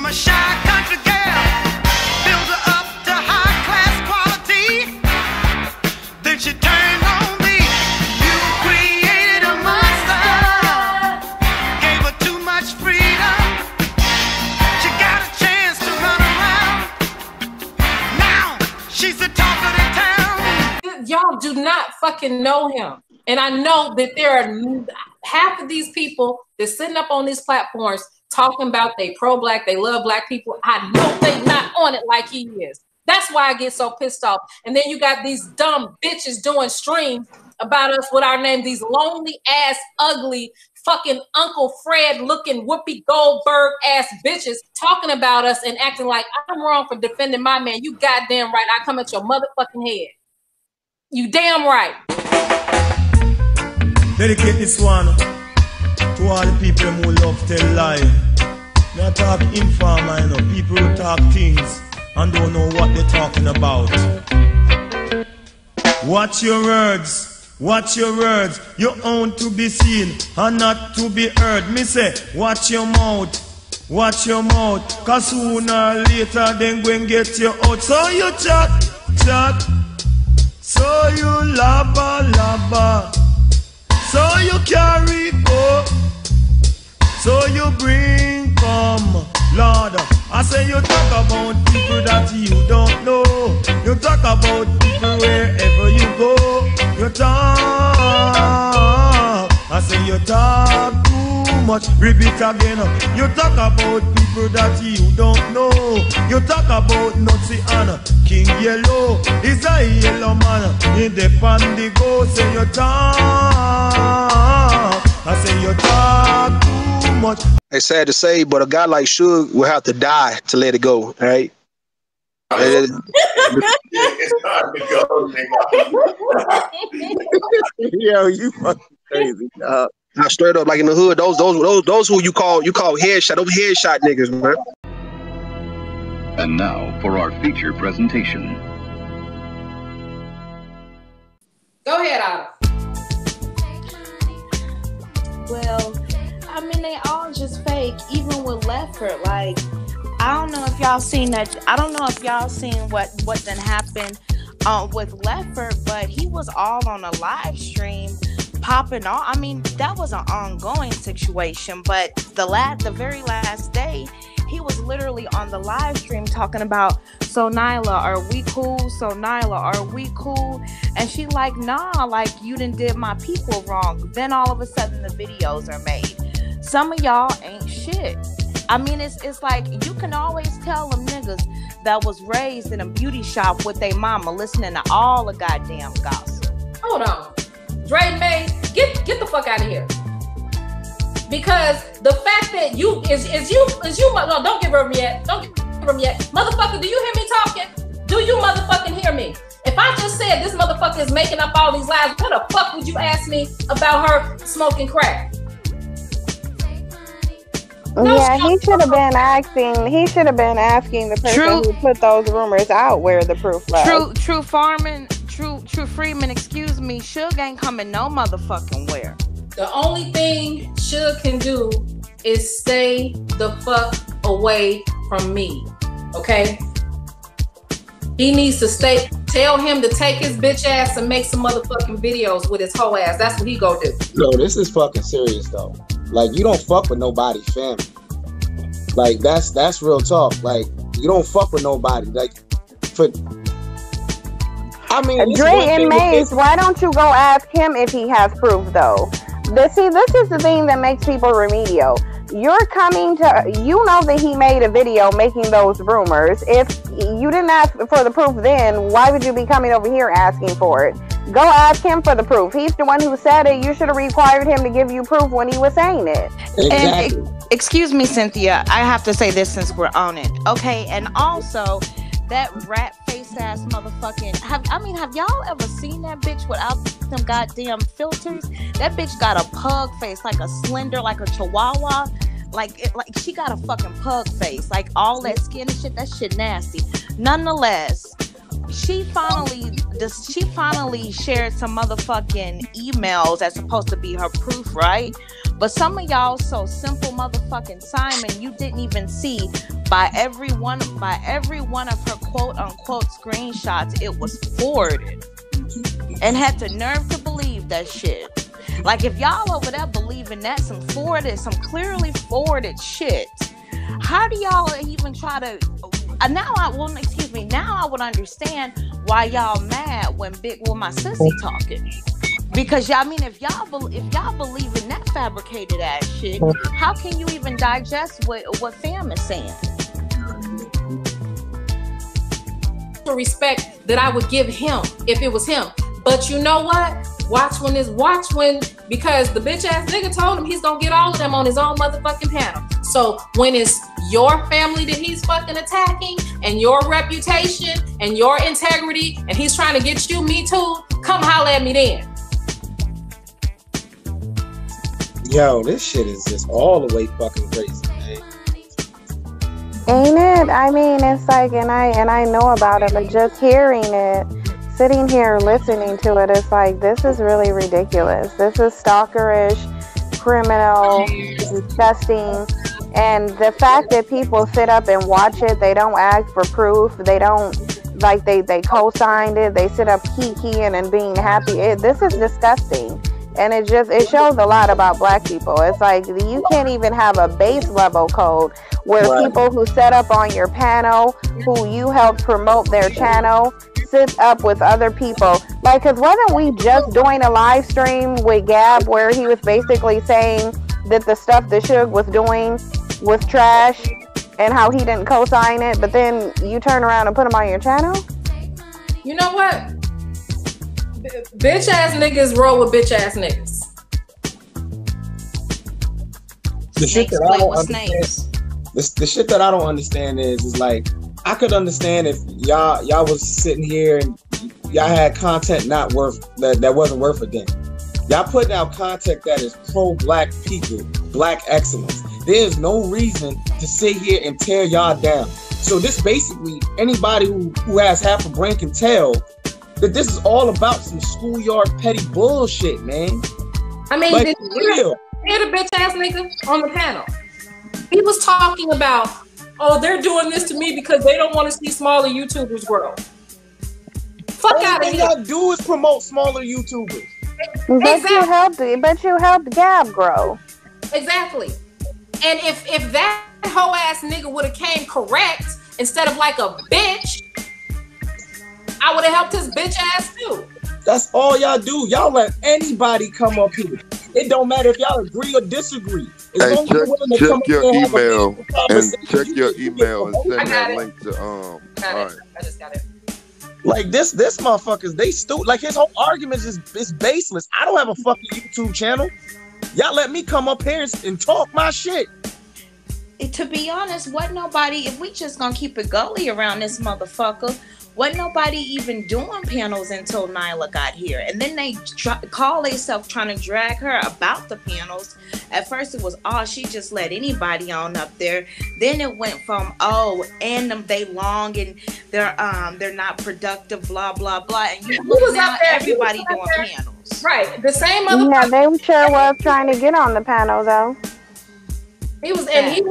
from a shy country girl, build her up to high class quality. Then she turned on me. You created a monster, gave her too much freedom. She got a chance to run around. Now she's the talk of the town. Y'all do not fucking know him. And I know that there are half of these people that's sitting up on these platforms talking about they pro-black, they love black people. I know they not on it like he is. That's why I get so pissed off. And then you got these dumb bitches doing streams about us with our name, these lonely ass, ugly, fucking Uncle Fred looking Whoopi Goldberg ass bitches talking about us and acting like I'm wrong for defending my man. You goddamn right. I come at your motherfucking head. You damn right. Dedicate this one to all the people who love tell lie. Not talk informer, you know, people who talk things and don't know what they're talking about. Watch your words, watch your words. You're own to be seen and not to be heard. Me say, watch your mouth, watch your mouth. Cause sooner or later then go and get you out. So you chat, chat. So you labba, labba. So you carry go, so you bring come, Lord. I say you talk about people that you don't know. You talk about people wherever you go. You talk, I say you talk too much. Repeat again. You talk about people that you don't know. You talk about Nazi Anna, King Yellow. Is a yellow man in the pandigo. Say you talk, I say you talk too much. It's sad to say, but a guy like Suge will have to die to let it go, right? It's hard to go, nigga. Yo, you fucking crazy, dog. Now, straight up, like in the hood, those who you call headshot, those headshot niggas, man. And now for our feature presentation. Go ahead, Otto. Well, I mean, they all just fake, even with Lefford. Like, I don't know if y'all seen that. I don't know if y'all seen what then happened with Lefford, but he was all on a live stream popping off. I mean, that was an ongoing situation, but the very last day, he was literally on the live stream talking about, so Nylah, are we cool? So Nylah, are we cool? And she like, nah, like you done did my people wrong. Then all of a sudden the videos are made. Some of y'all ain't shit. I mean, it's like you can always tell them niggas that was raised in a beauty shop with their mama listening to all the goddamn gossip. Hold on. Dre May, get the fuck out of here. Because the fact that you no, don't give her yet. Don't give her yet. Motherfucker, do you hear me talking? Do you motherfucking hear me? If I just said this motherfucker is making up all these lies, what the fuck would you ask me about her smoking crack? No, yeah, he should have been asking. He should have been asking the person who put those rumors out where the proof was. True Freeman, excuse me. Suge ain't coming no motherfucking where. The only thing Suge can do is stay the fuck away from me. Okay? He needs to stay. Tell him to take his bitch ass and make some motherfucking videos with his whole ass. That's what he go do. No, this is fucking serious though. Like, you don't fuck with nobody's family. Like, that's real talk. Like, you don't fuck with nobody. Like, I mean, Dre and Maze, why don't you go ask him if he has proof though? This is the thing that makes people remedial. You're coming to, you know that he made a video making those rumors. If you didn't ask for the proof then, why would you be coming over here asking for it? Go ask him for the proof. He's the one who said it. You should have required him to give you proof when he was saying it. Exactly. And excuse me, Cynthia, I have to say this since we're on it. Okay, and also that rat face ass motherfucking, have y'all ever seen that bitch without them goddamn filters? That bitch got a pug face, like a slender, like a chihuahua. Like she got a fucking pug face. Like all that skin and shit, that shit nasty. Nonetheless, she finally shared some motherfucking emails that's supposed to be her proof, right? But some of y'all so simple motherfucking Simon, you didn't even see by every one of her quote unquote screenshots, it was forwarded. And had the nerve to believe that shit. Like, if y'all over there believing that some clearly forwarded shit, how do y'all even try to? Now I would understand why y'all mad when my sissy talking. Because y'all, I mean, if y'all believe in that fabricated ass shit, how can you even digest what fam is saying? The respect that I would give him if it was him. But you know what? Watch when, because the bitch ass nigga told him he's gonna get all of them on his own motherfucking panel. So when it's your family that he's fucking attacking and your reputation and your integrity and he's trying to get you me too, come holler at me then. Yo, this shit is just all the way fucking crazy, man. Ain't it? I mean, it's like, and I know about it, but just hearing it, sitting here listening to it, it's like, this is really ridiculous. This is stalkerish, criminal, disgusting. And the fact that people sit up and watch it, they don't ask for proof, they don't, like, they co-signed it, they sit up kikiing and being happy. This is disgusting. And it shows a lot about black people. It's like, you can't even have a base level code where people who set up on your panel, who you help promote their channel, sit up with other people. Like, because wasn't we just doing a live stream with Gab where he was basically saying that the stuff that Suge was doing was trash and how he didn't co-sign it, but then you turn around and put him on your channel? You know what? Bitch ass niggas roll with bitch ass niggas. The shit that I don't understand. The shit that I don't understand is like, I could understand if y'all was sitting here and y'all had content not worth that wasn't worth a damn. Y'all putting out content that is pro-black people, black excellence. There's no reason to sit here and tear y'all down. So this basically, anybody who has half a brain can tell that this is all about some schoolyard petty bullshit, man. I mean, like, did you hear the bitch ass nigga on the panel? He was talking about, oh, they're doing this to me because they don't want to see smaller YouTubers grow. Fuck out of here. All y'all do is promote smaller YouTubers. But you helped Gab grow. Exactly. And if that hoe ass nigga would have came correct instead of like a bitch, I would have helped his bitch ass too. That's all y'all do. Y'all let anybody come up here. It don't matter if y'all agree or disagree. Hey, check your email and check your email and send that link to all right. I just got it. Like this motherfuckers, they stupid. Like his whole argument is baseless. I don't have a fucking YouTube channel. Y'all let me come up here and talk my shit. To be honest, if we just gonna keep it gully around this motherfucker, wasn't nobody even doing panels until Nylah got here. And then they call themselves trying to drag her about the panels. At first it was, she just let anybody on up there. Then it went from, and they long and they're not productive, blah, blah, blah. And you was out there, everybody doing panels. Right. The same other Yeah, they sure was trying to get on the panel though. He was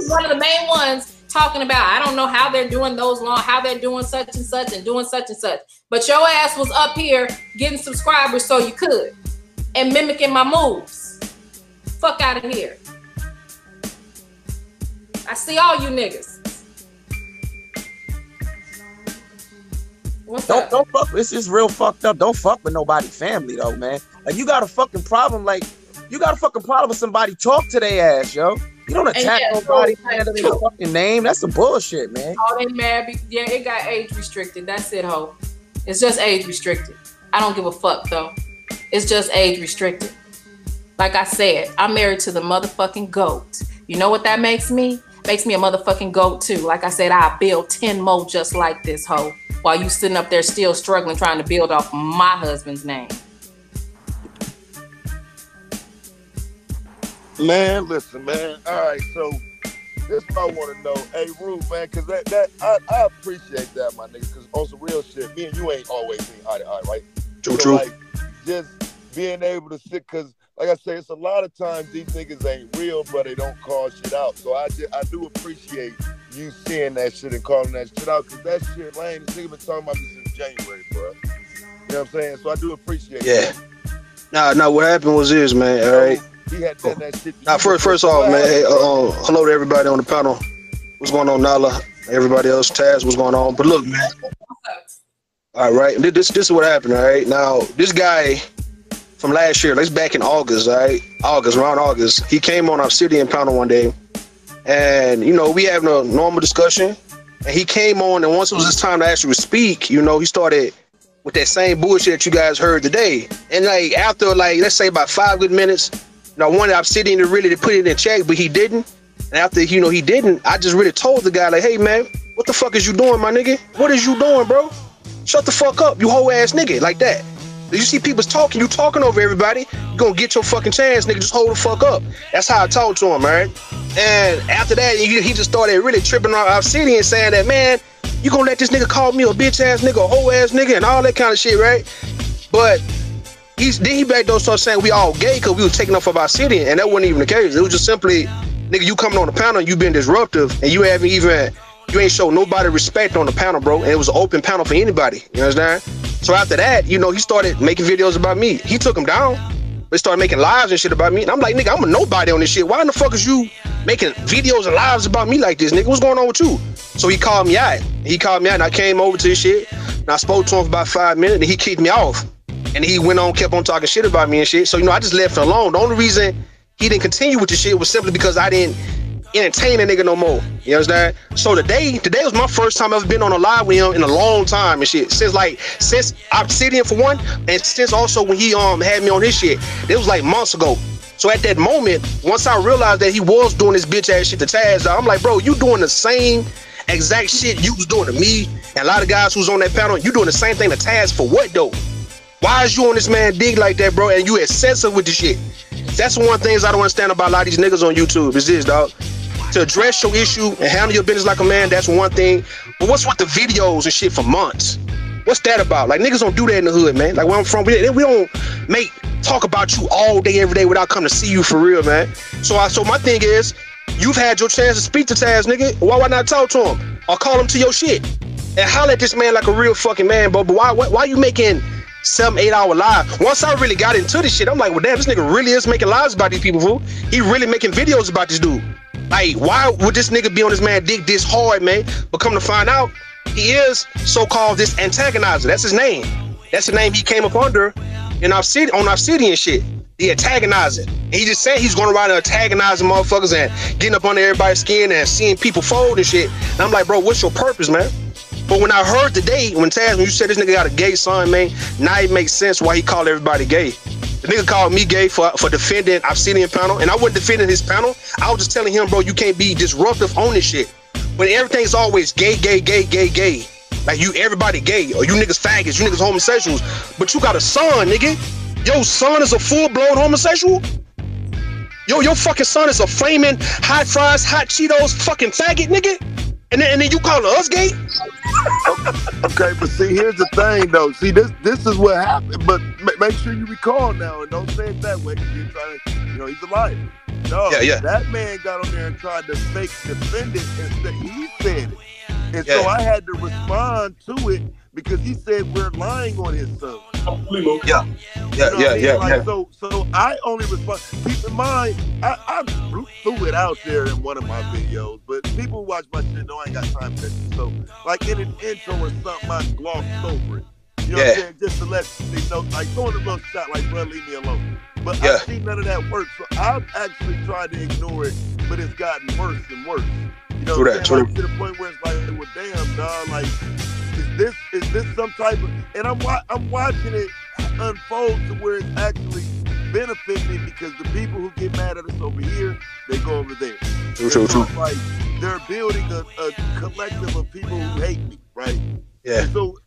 one of the main ones talking about, I don't know how they're doing those long, how they're doing such and such and doing such and such. But your ass was up here getting subscribers so you could and mimicking my moves. Fuck out of here. I see all you niggas. What's up? Don't fuck. This is real fucked up. Don't fuck with nobody's family though, man. Like you got a fucking problem. Like you got a fucking problem with somebody talk to their ass, yo. You don't attack nobody under their fucking name. That's some bullshit, man. Oh, they mad. Yeah, it got age restricted. That's it, ho. It's just age restricted. I don't give a fuck, though. It's just age restricted. Like I said, I'm married to the motherfucking GOAT. You know what that makes me? Makes me a motherfucking GOAT, too. Like I said, I'll build 10 more just like this, ho. While you sitting up there still struggling trying to build off my husband's name. Man, listen, man. All right, so this what I want to know. Hey, Rude, man, because I appreciate that, my nigga, because on some real shit, me and you ain't always seen eye to eye, right? True. Like, just being able to sit, because like I say, it's a lot of times these niggas ain't real, but they don't call shit out. So I do appreciate you seeing that shit and calling that shit out, because that shit lame. This nigga been talking about this since January, bro. You know what I'm saying? So I do appreciate that. Nah, what happened was this, man, all right? He had done that shit. Now, first off, man, hey, hello to everybody on the panel. What's going on, Nylah? Everybody else, Taz, what's going on? But look, man. All right, this is what happened, all right? Now, this guy from last year, that's back in August, all right? Around August, he came on Obsidian panel one day, and, you know, we having a normal discussion, and he came on, and once it was his time to actually speak, you know, he started with that same bullshit that you guys heard today. And, like, after, like, let's say about 5 good minutes, you know, I wanted Obsidian to really put it in check, but he didn't. And after, you know, he didn't, I just really told the guy, like, hey, man, what the fuck is you doing, my nigga? What is you doing, bro? Shut the fuck up, you whole ass nigga, like that. You see people talking, you talking over everybody, you gonna get your fucking chance, nigga, just hold the fuck up. That's how I talked to him, right? And after that, he just started really tripping on Obsidian, saying that, man, you gonna let this nigga call me a bitch ass nigga, a whole ass nigga, and all that kind of shit, right? But then he back door started saying we all gay because we was taking up for Obsidian, and that wasn't even the case. It was just simply, nigga, you coming on the panel, you been disruptive, and you ain't show nobody respect on the panel, bro. And it was an open panel for anybody. You understand? So after that, you know, he started making videos about me. He took him down. They started making lives and shit about me. And I'm like, nigga, I'm a nobody on this shit. Why in the fuck is you making videos and lives about me like this, nigga? What's going on with you? So he called me out. And I came over to his shit. And I spoke to him for about 5 minutes, and he kicked me off. And he kept on talking shit about me and shit. So, you know, I just left him alone. The only reason he didn't continue with the shit was simply because I didn't entertain a nigga no more. You understand? So today was my first time I've ever been on a live with him in a long time and shit. Since Obsidian for one, and since also when he had me on his shit. It was like months ago. So at that moment, once I realized that he was doing this bitch ass shit to Taz, I'm like, bro, you doing the same exact shit you was doing to me and a lot of guys who's on that panel. You doing the same thing to Taz for what though? Why is you on this man dig like that, bro? And you excessive with the shit. That's one thing I don't understand about a lot of these niggas on YouTube is this, dog. To address your issue and handle your business like a man, that's one thing. But what's with the videos and shit for months? What's that about? Like, niggas don't do that in the hood, man. Like, where I'm from, we don't talk about you all day, every day without coming to see you for real, man. So my thing is, you've had your chance to speak to Taz, nigga. Why not talk to him? Or call him to your shit? And holler at this man like a real fucking man, bro. But why you making 7-8 hour live? Once I really got into this shit, I'm like, well, damn, this nigga really is making lives about these people, fool. He really making videos about this dude. Like, why would this nigga be on this man dick this hard, man? But come to find out, he is so-called this antagonizer. That's his name. That's the name he came up under on Obsidian shit. The antagonizer. And he just said he's going around and antagonizing motherfuckers and getting up under everybody's skin and seeing people fold and shit. And I'm like, bro, what's your purpose, man? But when I heard today, when you said this nigga got a gay son, man, now it makes sense why he called everybody gay. The nigga called me gay for defending Obsidian panel, and I wasn't defending his panel. I was just telling him, bro, you can't be disruptive on this shit. When everything's always gay. Like, everybody gay, or you niggas faggots, you niggas homosexuals. But you got a son, nigga. Your son is a full-blown homosexual? Your fucking son is a flaming hot fries, hot Cheetos fucking faggot, nigga? And then you calling us gay? Okay, but see, here's the thing, though. See, this is what happened. But make sure you recall now, and don't say it that way. You're trying to, he's a liar. No, yeah. That man got on there and tried to fake defend it instead. He said it, and so I had to respond to it because he said we're lying on his son. Yeah. So I only respond. Keep in mind, I threw it out there in one of my videos, but people who watch my shit know I ain't got time for that. So, like in an intro or something, I glossed over it. You know what I'm saying? Just to let they know, like throwing a little shot, like, bro, leave me alone. But I've seen none of that work, so I've actually tried to ignore it, but it's gotten worse and worse. You know what I'm saying? Like, to the point where it's like, well, damn, dog, like, is this some type of, and I'm watching it unfold to where it's actually benefiting me because the people who get mad at us over here, they go over there. True. Like, they're building a collective of people who hate me, right? Yeah. And so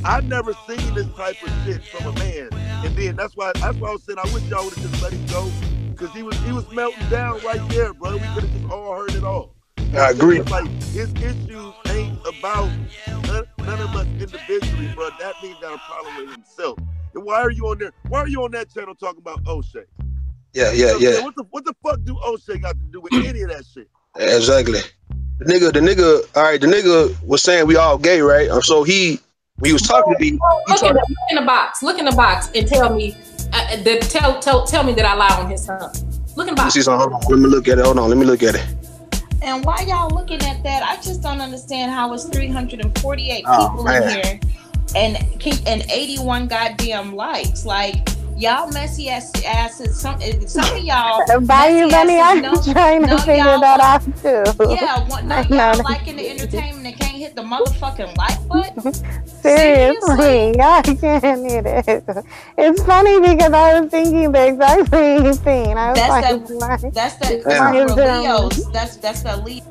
I've never seen this type of shit from a man, and then that's why I was saying I wish y'all would have just let him go because he was melting down right there, bro. We could have just all heard it all. I agree. Like, his issues ain't about none of us individually, bro. That nigga got a problem with himself. And why are you on there? Why are you on that channel talking about O'Shea? Yeah. What the fuck do O'Shea got to do with any of that shit? Exactly. The nigga, all right, the nigga was saying we all gay, right? So when he was talking to me, look in the box and tell me tell me that I lie on his son. Look in the box. Hold on, let me look at it. Hold on, let me look at it. And why y'all looking at that? I just don't understand how it's 348 people in here and 81 goddamn likes. Like, y'all messy asses. Some of y'all. Bayou Bunny, I'm trying to figure that out too. Yeah, y'all liking the entertainment and can't hit the motherfucking like button. Seriously, I can't hit it. It's funny because I was thinking the exact same thing. I was that's the lead,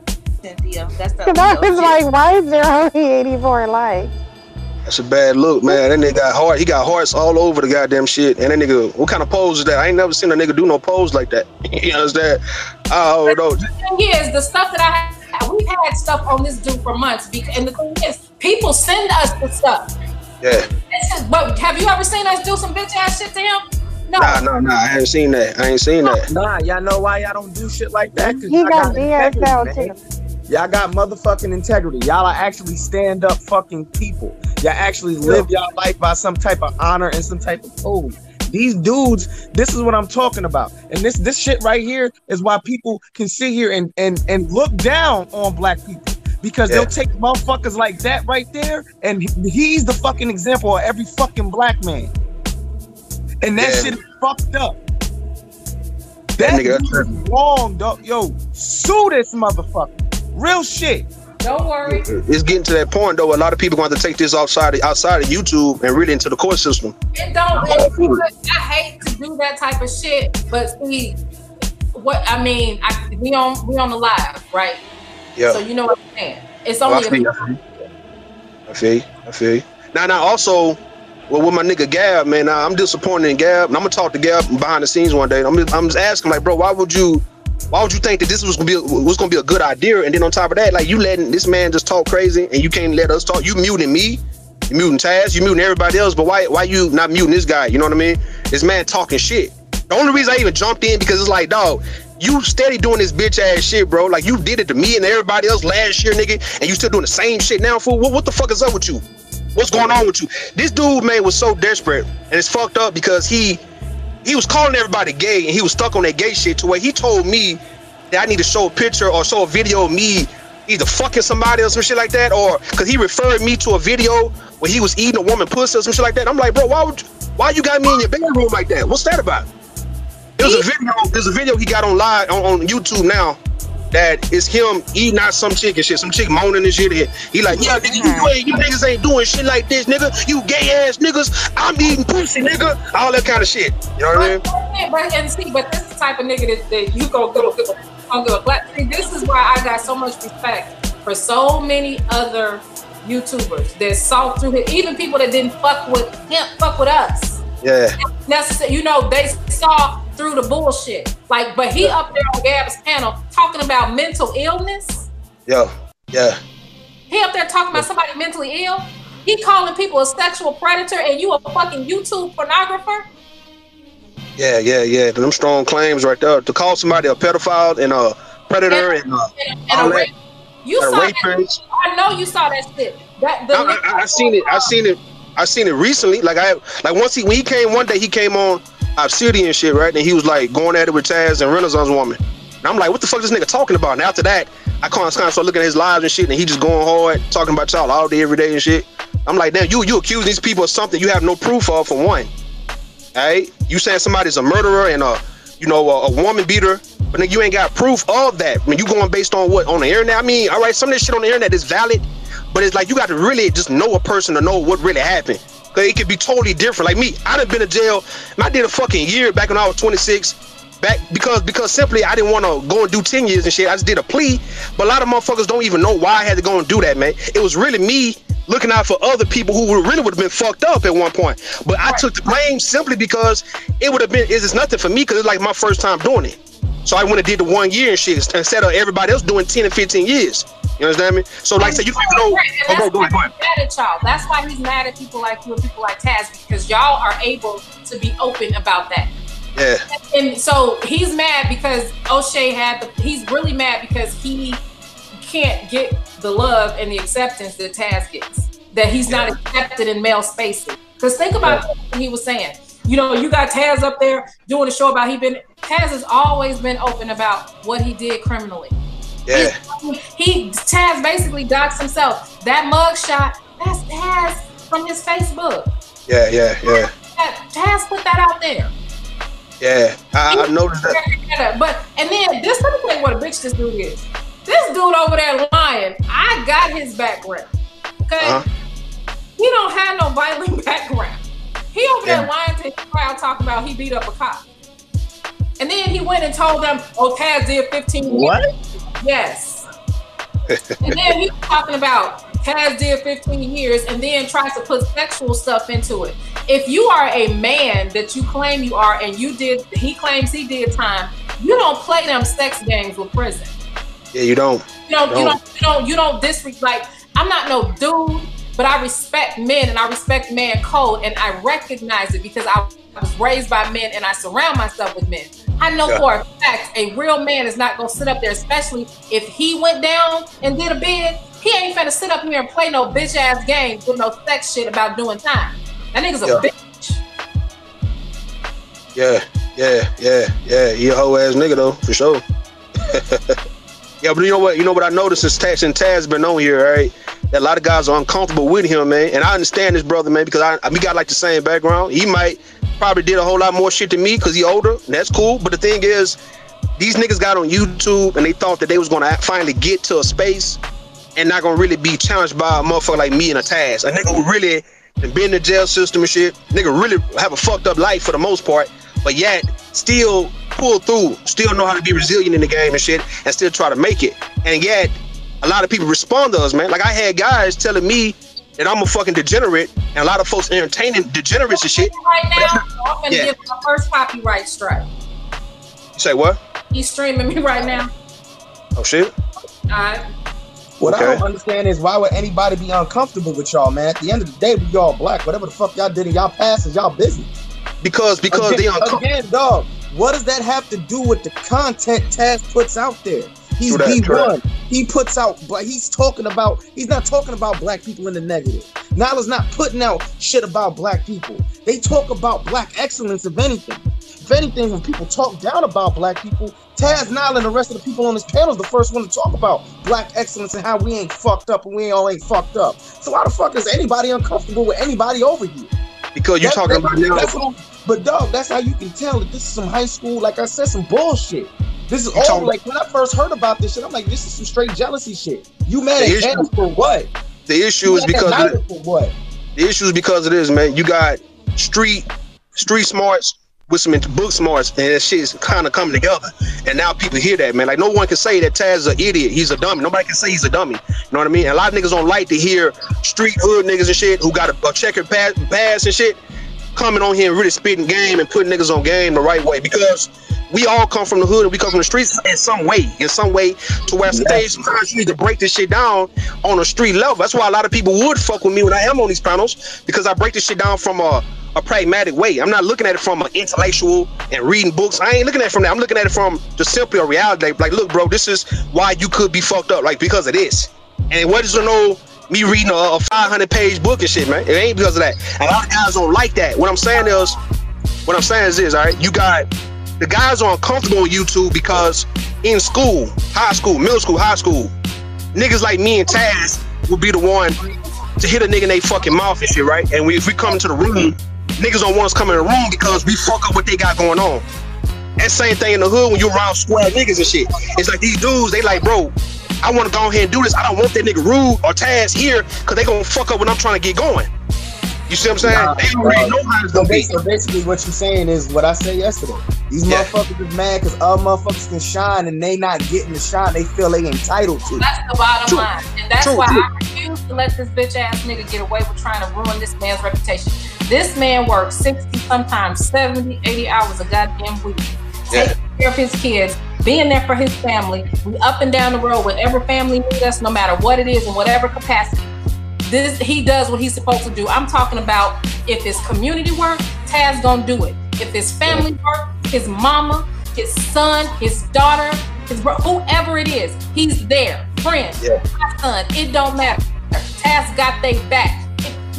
Cynthia. That's the I was like, why is there only 84 likes? That's a bad look, man. That nigga got heart. He got hearts all over the goddamn shit. And that nigga, what kind of pose is that? I ain't never seen a nigga do no pose like that. You understand? Oh no. The thing is, the stuff that we've had stuff on this dude for months. And the thing is, people send us the stuff. Yeah. But have you ever seen us do some bitch ass shit to him? No. Nah. I ain't seen that. I ain't seen that. Nah, y'all know why y'all don't do shit like that? He got DSL too. Y'all got motherfucking integrity. Y'all are actually stand up fucking people. Y'all actually live y'all life by some type of honor and some type of code. These dudes, this is what I'm talking about. And this shit right here is why people can sit here and look down on black people. Because they'll take motherfuckers like that right there, and he's the fucking example of every fucking black man. And that shit is fucked up. That nigga is wrong, dog. Yo, sue this motherfucker. Real shit. Don't worry. It's getting to that point though. A lot of people going to take this outside of YouTube and really into the court system. It don't. I hate to do that type of shit, but see, what I mean, we on the live, right? Yeah. So you know what I'm saying. It's only. I feel you. Now also. Well, with my nigga Gab, man, I'm disappointed in Gab, and I'm gonna talk to Gab behind the scenes one day. I'm just asking, like, bro, why would you think that this was gonna be a good idea? And then on top of that, like, you letting this man just talk crazy, and you can't let us talk. You muting me, you muting Taz, you muting everybody else, but why you not muting this guy? You know what I mean? This man talking shit. The only reason I even jumped in because it's like, dog, you steady doing this bitch ass shit, bro. Like, you did it to me and everybody else last year, nigga, and you still doing the same shit now, fool. What the fuck is up with you? What's going on with you? This dude, man, was so desperate, and it's fucked up because he was calling everybody gay, and he was stuck on that gay shit to where he told me that I need to show a picture or show a video of me either fucking somebody or some shit like that, or because he referred me to a video where he was eating a woman pussy or some shit like that. I'm like, bro, why you got me in your bedroom like that? What's that about? There's a video he got on live on YouTube now. That is him eating out some chick and shit. Some chick moaning and shit. He like, yeah, nigga, you niggas ain't doing shit like this, nigga. You gay ass niggas. I'm eating pussy, nigga. All that kind of shit. You know what I mean? But this is the type of nigga that you go black. See, this is why I got so much respect for so many other YouTubers that saw through it. Even people that didn't fuck with us. Yeah. Necessary, you know, they saw through the bullshit. Like, but he up there on Gab's panel talking about mental illness. Yeah. He up there talking about somebody mentally ill. He calling people a sexual predator, and you a fucking YouTube pornographer. Yeah. Them strong claims right there. To call somebody a pedophile and a predator and all that. You saw that. I know you saw that shit. I seen it recently. Like when he came one day, he came on Obsidian and shit, right? And he was like going at it with Taz and Renaissance Woman. And I'm like, what the fuck is this nigga talking about? And after that, I kind of started looking at his lives and shit, and he just going hard, talking about y'all all day, every day and shit. I'm like, damn, you accusing these people of something you have no proof of, for one. Alright? You saying somebody's a murderer and a woman beater, but nigga, you ain't got proof of that. When you going based on what? On the internet? I mean, alright, some of this shit on the internet is valid, but it's like you got to really just know a person to know what really happened. Cause it could be totally different. Like me, I done been in jail. I did a fucking year back when I was 26. Back because simply I didn't want to go and do 10 years and shit. I just did a plea. But a lot of motherfuckers don't even know why I had to go and do that, man. It was really me looking out for other people who really would have been fucked up at one point. But I took the blame simply because it would have been, it's nothing for me because it's like my first time doing it. So I went and did the 1 year and shit instead of everybody else doing 10 and 15 years. You understand me? So like say you don't know. Oh, go ahead. Mad at y'all. That's why he's mad at people like you and people like Taz, because y'all are able to be open about that. Yeah. And so he's mad because O'Shea he's really mad because he can't get the love and the acceptance that Taz gets. That he's not accepted in male spaces. Because think about what he was saying. You know, you got Taz up there doing a show about Taz has always been open about what he did criminally. Yeah. Taz basically doxed himself. That mugshot, that's Taz from his Facebook. Yeah. Taz put that out there. Yeah, I noticed that. But and then let me tell you what a bitch this dude is. This dude over there lying. I got his background. Okay, he don't have no violent background. He over there lying to his crowd, talking about he beat up a cop. And then he went and told them, "Oh, Taz did 15 years." What? Yes. And then he was talking about Taz did 15 years and then tries to put sexual stuff into it. If you are a man that you claim you are and he claims he did time, you don't play them sex games with prison. Yeah, you don't. You don't disrespect. Like, I'm not no dude, but I respect men and I respect man code and I recognize it because I was raised by men and I surround myself with men. I know for a fact a real man is not gonna sit up there, especially if he went down and did a bid. He ain't finna sit up here and play no bitch ass games with no sex shit about doing time. That nigga's a bitch. Yeah. He a hoe ass nigga though, for sure. Yeah, but you know what I noticed is Taz been on here, right? That a lot of guys are uncomfortable with him, man. And I understand this brother, man, because we got like the same background. He might probably did a whole lot more shit than me because he older, and that's cool. But the thing is, these niggas got on YouTube and they thought that they was gonna finally get to a space and not gonna really be challenged by a motherfucker like me and a Taz. A nigga who really been in the jail system and shit. Nigga really have a fucked up life for the most part, but yet still pull through, still know how to be resilient in the game and shit, and still try to make it. And yet, a lot of people respond to us, man. Like I had guys telling me that I'm a fucking degenerate, and a lot of folks entertaining degenerates and shit. Right now, I'm gonna give him the first copyright strike. You say what? He's streaming me right now. Oh shit. Alright. What I don't understand is why would anybody be uncomfortable with y'all, man? At the end of the day, we all black. Whatever the fuck y'all did in y'all past is y'all business. Because they uncomfortable. Again, dog, what does that have to do with the content Taz puts out there? He's B1. He puts out, but he's not talking about black people in the negative. Nyla's not putting out shit about black people. They talk about black excellence, if anything. If anything, when people talk down about black people, Taz, Nyla, and the rest of the people on this panel is the first one to talk about black excellence and how we ain't fucked up and we all ain't fucked up. So why the fuck is anybody uncomfortable with anybody over here? Because you're talking about now. But dog, that's how you can tell that this is some high school, like I said, some bullshit. This is all like when I first heard about this shit, I'm like, this is some straight jealousy shit. You mad at Taz for what? The issue is because the issue is because of this, man. You got street smarts with some book smarts, and that shit is kind of coming together. And now people hear that, man. Like no one can say that Taz is an idiot. He's a dummy. Nobody can say he's a dummy. You know what I mean? And a lot of niggas don't like to hear street hood niggas and shit who got a checkered past and shit coming on here and really spitting game and putting niggas on game the right way, because we all come from the hood and we come from the streets in some way to where sometimes you need to break this shit down on a street level. That's why a lot of people would fuck with me when I am on these panels, because I break this shit down from a pragmatic way. I'm not looking at it from an intellectual and reading books. I ain't looking at it from that. I'm looking at it from just simply a reality. Like, look, bro, this is why you could be fucked up, like because of this. And what is to know me reading a 500-page book and shit, man? It ain't because of that. And a lot of guys don't like that. What I'm saying is this, all right? You got the guys are uncomfortable on YouTube because in school, high school, middle school, high school, niggas like me and Taz will be the one to hit a nigga in they fucking mouth and shit, right? And if we come into the room, niggas don't want us coming in the room because we fuck up what they got going on. And same thing in the hood when you're around square niggas and shit. It's like these dudes, they like, bro, I want to go ahead and do this. I don't want that nigga Rude or Taz here because they gonna fuck up when I'm trying to get going. You see what I'm saying? They don't really know how it's gonna be. So basically what you're saying is what I said yesterday. These motherfuckers is mad because other motherfuckers can shine and they not getting the shine they feel they entitled to. That's the bottom line. And that's why I refuse to let this bitch ass nigga get away with trying to ruin this man's reputation. This man works 60, sometimes 70, 80 hours a goddamn week. Taking care of his kids, being there for his family. We up and down the road, whenever family needs us, no matter what it is, in whatever capacity. He does what he's supposed to do. I'm talking about if it's community work, Taz gonna do it. If it's family work, his mama, his son, his daughter, his whoever it is, he's there. Friend, my son, it don't matter. Taz got they back.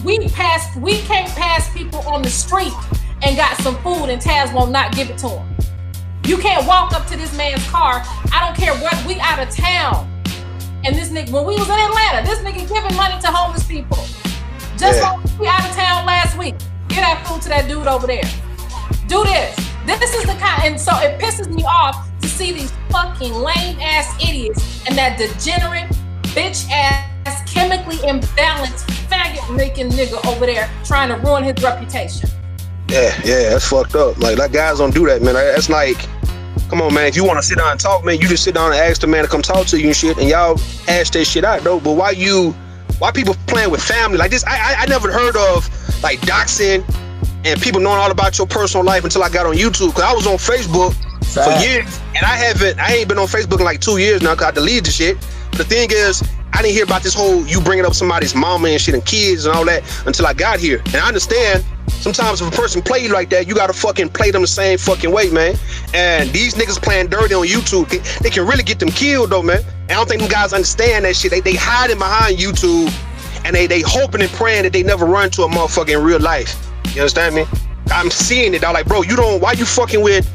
We can't pass people on the street and got some food and Taz will not give it to him. You can't walk up to this man's car. I don't care what, we out of town. And this nigga, when we was in Atlanta, this nigga giving money to homeless people. Just like we out of town last week. Get that food to that dude over there. Do this. This is the kind, and so it pisses me off to see these fucking lame ass idiots and that degenerate, bitch ass, chemically imbalanced, faggot making nigga over there trying to ruin his reputation. Yeah, that's fucked up. Like guys don't do that, man. That's like, come on, man. If you want to sit down and talk, man, you just sit down and ask the man to come talk to you and shit, and y'all hash that shit out, though. But why people playing with family like this? I never heard of like doxing and people knowing all about your personal life until I got on YouTube. Cause I was on Facebook for years, and I ain't been on Facebook in like 2 years now, cause I deleted the shit. But the thing is, I didn't hear about this whole you bringing up somebody's mama and shit and kids and all that until I got here. And I understand sometimes if a person play you like that, you gotta fucking play them the same fucking way, man. And these niggas playing dirty on YouTube, they can really get them killed though, man. And I don't think them guys understand that shit. They hiding behind YouTube, and they hoping and praying that they never run to a motherfucker in real life. You understand me? I'm seeing it. I'm like, bro, why you fucking with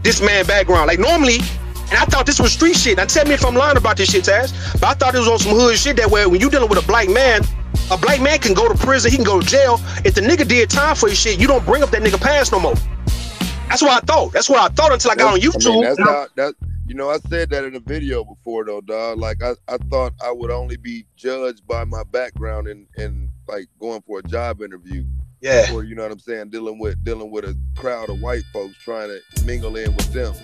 this man background? Like normally, and I thought this was street shit. Now tell me if I'm lying about this shit, Taz. But I thought it was on some hood shit that way when you dealing with a black man can go to prison, he can go to jail. If the nigga did time for his shit, you don't bring up that nigga past no more. That's what I thought. That's what I thought until I got on YouTube. I mean, I said that in a video before though, dog. Like I thought I would only be judged by my background and like going for a job interview. Yeah. Or you know what I'm saying, dealing with a crowd of white folks trying to mingle in with them.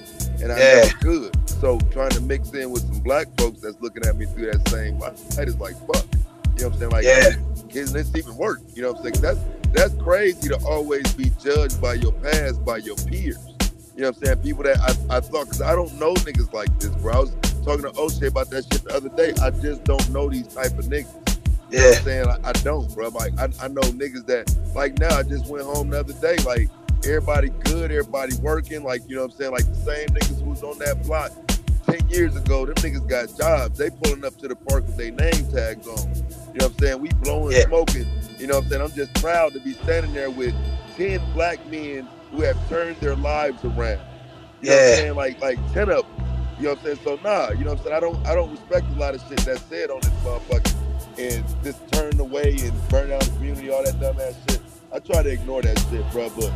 And I never could. So trying to mix in with some black folks that's looking at me through that same light is like fuck. You know what I'm saying? Like kids, this even work. You know what I'm saying? That's crazy to always be judged by your past, by your peers. You know what I'm saying? People that I thought, because I don't know niggas like this, bro. I was talking to O'Shea about that shit the other day. I just don't know these type of niggas. You know what I'm saying? I don't, bro. Like, I know niggas that, like now, I just went home the other day, like, everybody good, everybody working, like, you know what I'm saying? Like, the same niggas who was on that block 10 years ago, them niggas got jobs. They pulling up to the park with their name tags on. You know what I'm saying? We blowing, smoking. You know what I'm saying? I'm just proud to be standing there with 10 black men who have turned their lives around. You know what I'm saying? Like 10 of them. You know what I'm saying? So, nah, you know what I'm saying? I don't respect a lot of shit that's said on this motherfucker. And just turn away and burn down the community, all that dumbass shit. I try to ignore that shit, bro. But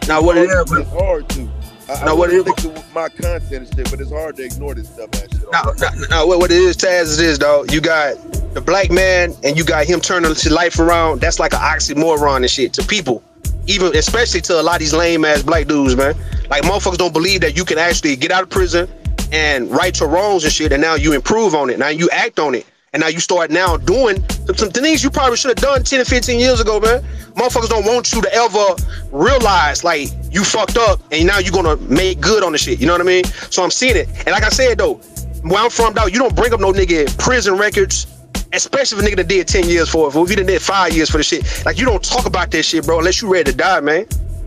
now what it is, it's hard to. I what it stick to my content and shit, but it's hard to ignore this dumbass shit. Now what it is, Taz, is this, dog. You got the black man and you got him turning his life around. That's like an oxymoron and shit to people. Even especially to a lot of these lame ass black dudes, man. Like motherfuckers don't believe that you can actually get out of prison and right your wrongs and shit, and now you improve on it. Now you act on it. And now you start now doing some things you probably should have done 10 or 15 years ago, man. Motherfuckers don't want you to ever realize, like, you fucked up and now you're going to make good on the shit. You know what I mean? So I'm seeing it. And like I said, though, where I'm from, dog, you don't bring up no nigga prison records, especially if a nigga that did 10 years for it. If he done did 5 years for the shit. Like, you don't talk about that shit, bro, unless you ready to die, man.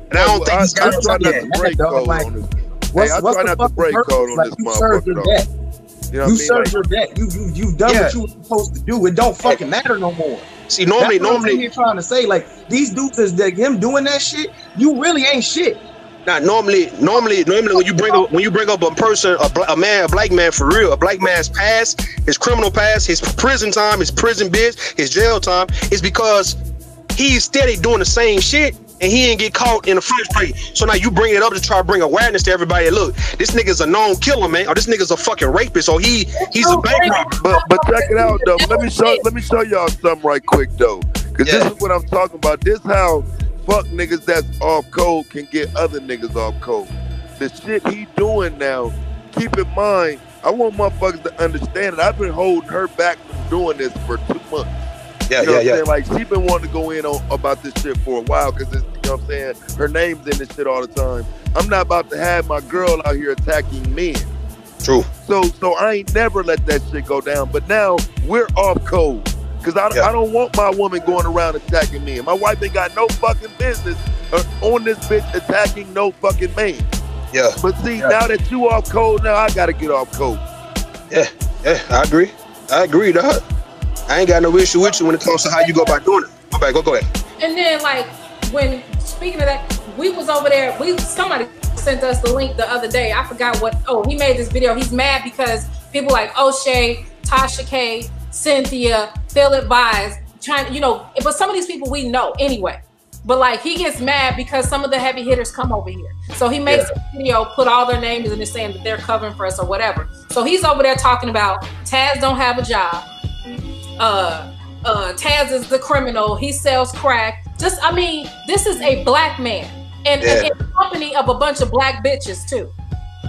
And I don't think these guys try not to break code on this. Hey, I try not to break code on this motherfucker, though. You know you served your debt. You've done what you were supposed to do. It don't fucking matter no more. See, normally you're trying to say, like, these dudes is that him doing that shit. You really ain't shit. Now, normally, when you bring up a person, a black man for real, a black man's past, his criminal past, his prison time, his prison biz, his jail time, is because he's steady doing the same shit. And he didn't get caught in the first place. So now you bring it up to try to bring awareness to everybody. Look, this nigga's a known killer, man. Or this nigga's a fucking rapist. Or he's a bank robber. But check it out, though. Let me show y'all something right quick, though. Because this is what I'm talking about. This how fuck niggas that's off code can get other niggas off code. The shit he doing now, keep in mind, I want motherfuckers to understand it. I've been holding her back from doing this for 2 months. You know what I'm saying? Like, she been wanting to go in on about this shit for a while because, you know what I'm saying, her name's in this shit all the time. I'm not about to have my girl out here attacking men. True. So I ain't never let that shit go down. But now we're off code. Because I don't want my woman going around attacking me. And my wife ain't got no fucking business on this bitch attacking no fucking man. Yeah. But see, now that you off code, now I gotta get off code. Yeah, I agree. Dog. I ain't got no issue with you when it comes to how you go about doing it. Go ahead. And then, like, when speaking of that, we was over there. Somebody sent us the link the other day. I forgot what. Oh, he made this video. He's mad because people like O'Shea, Tasha K, Cynthia, Philip Vise, trying, you know. But some of these people we know anyway. But like, he gets mad because some of the heavy hitters come over here. So he makes a video, put all their names and they're saying that they're covering for us or whatever. So he's over there talking about Taz don't have a job. Taz is the criminal. He sells crack. Just, I mean, this is a black man and in company of a bunch of black bitches too.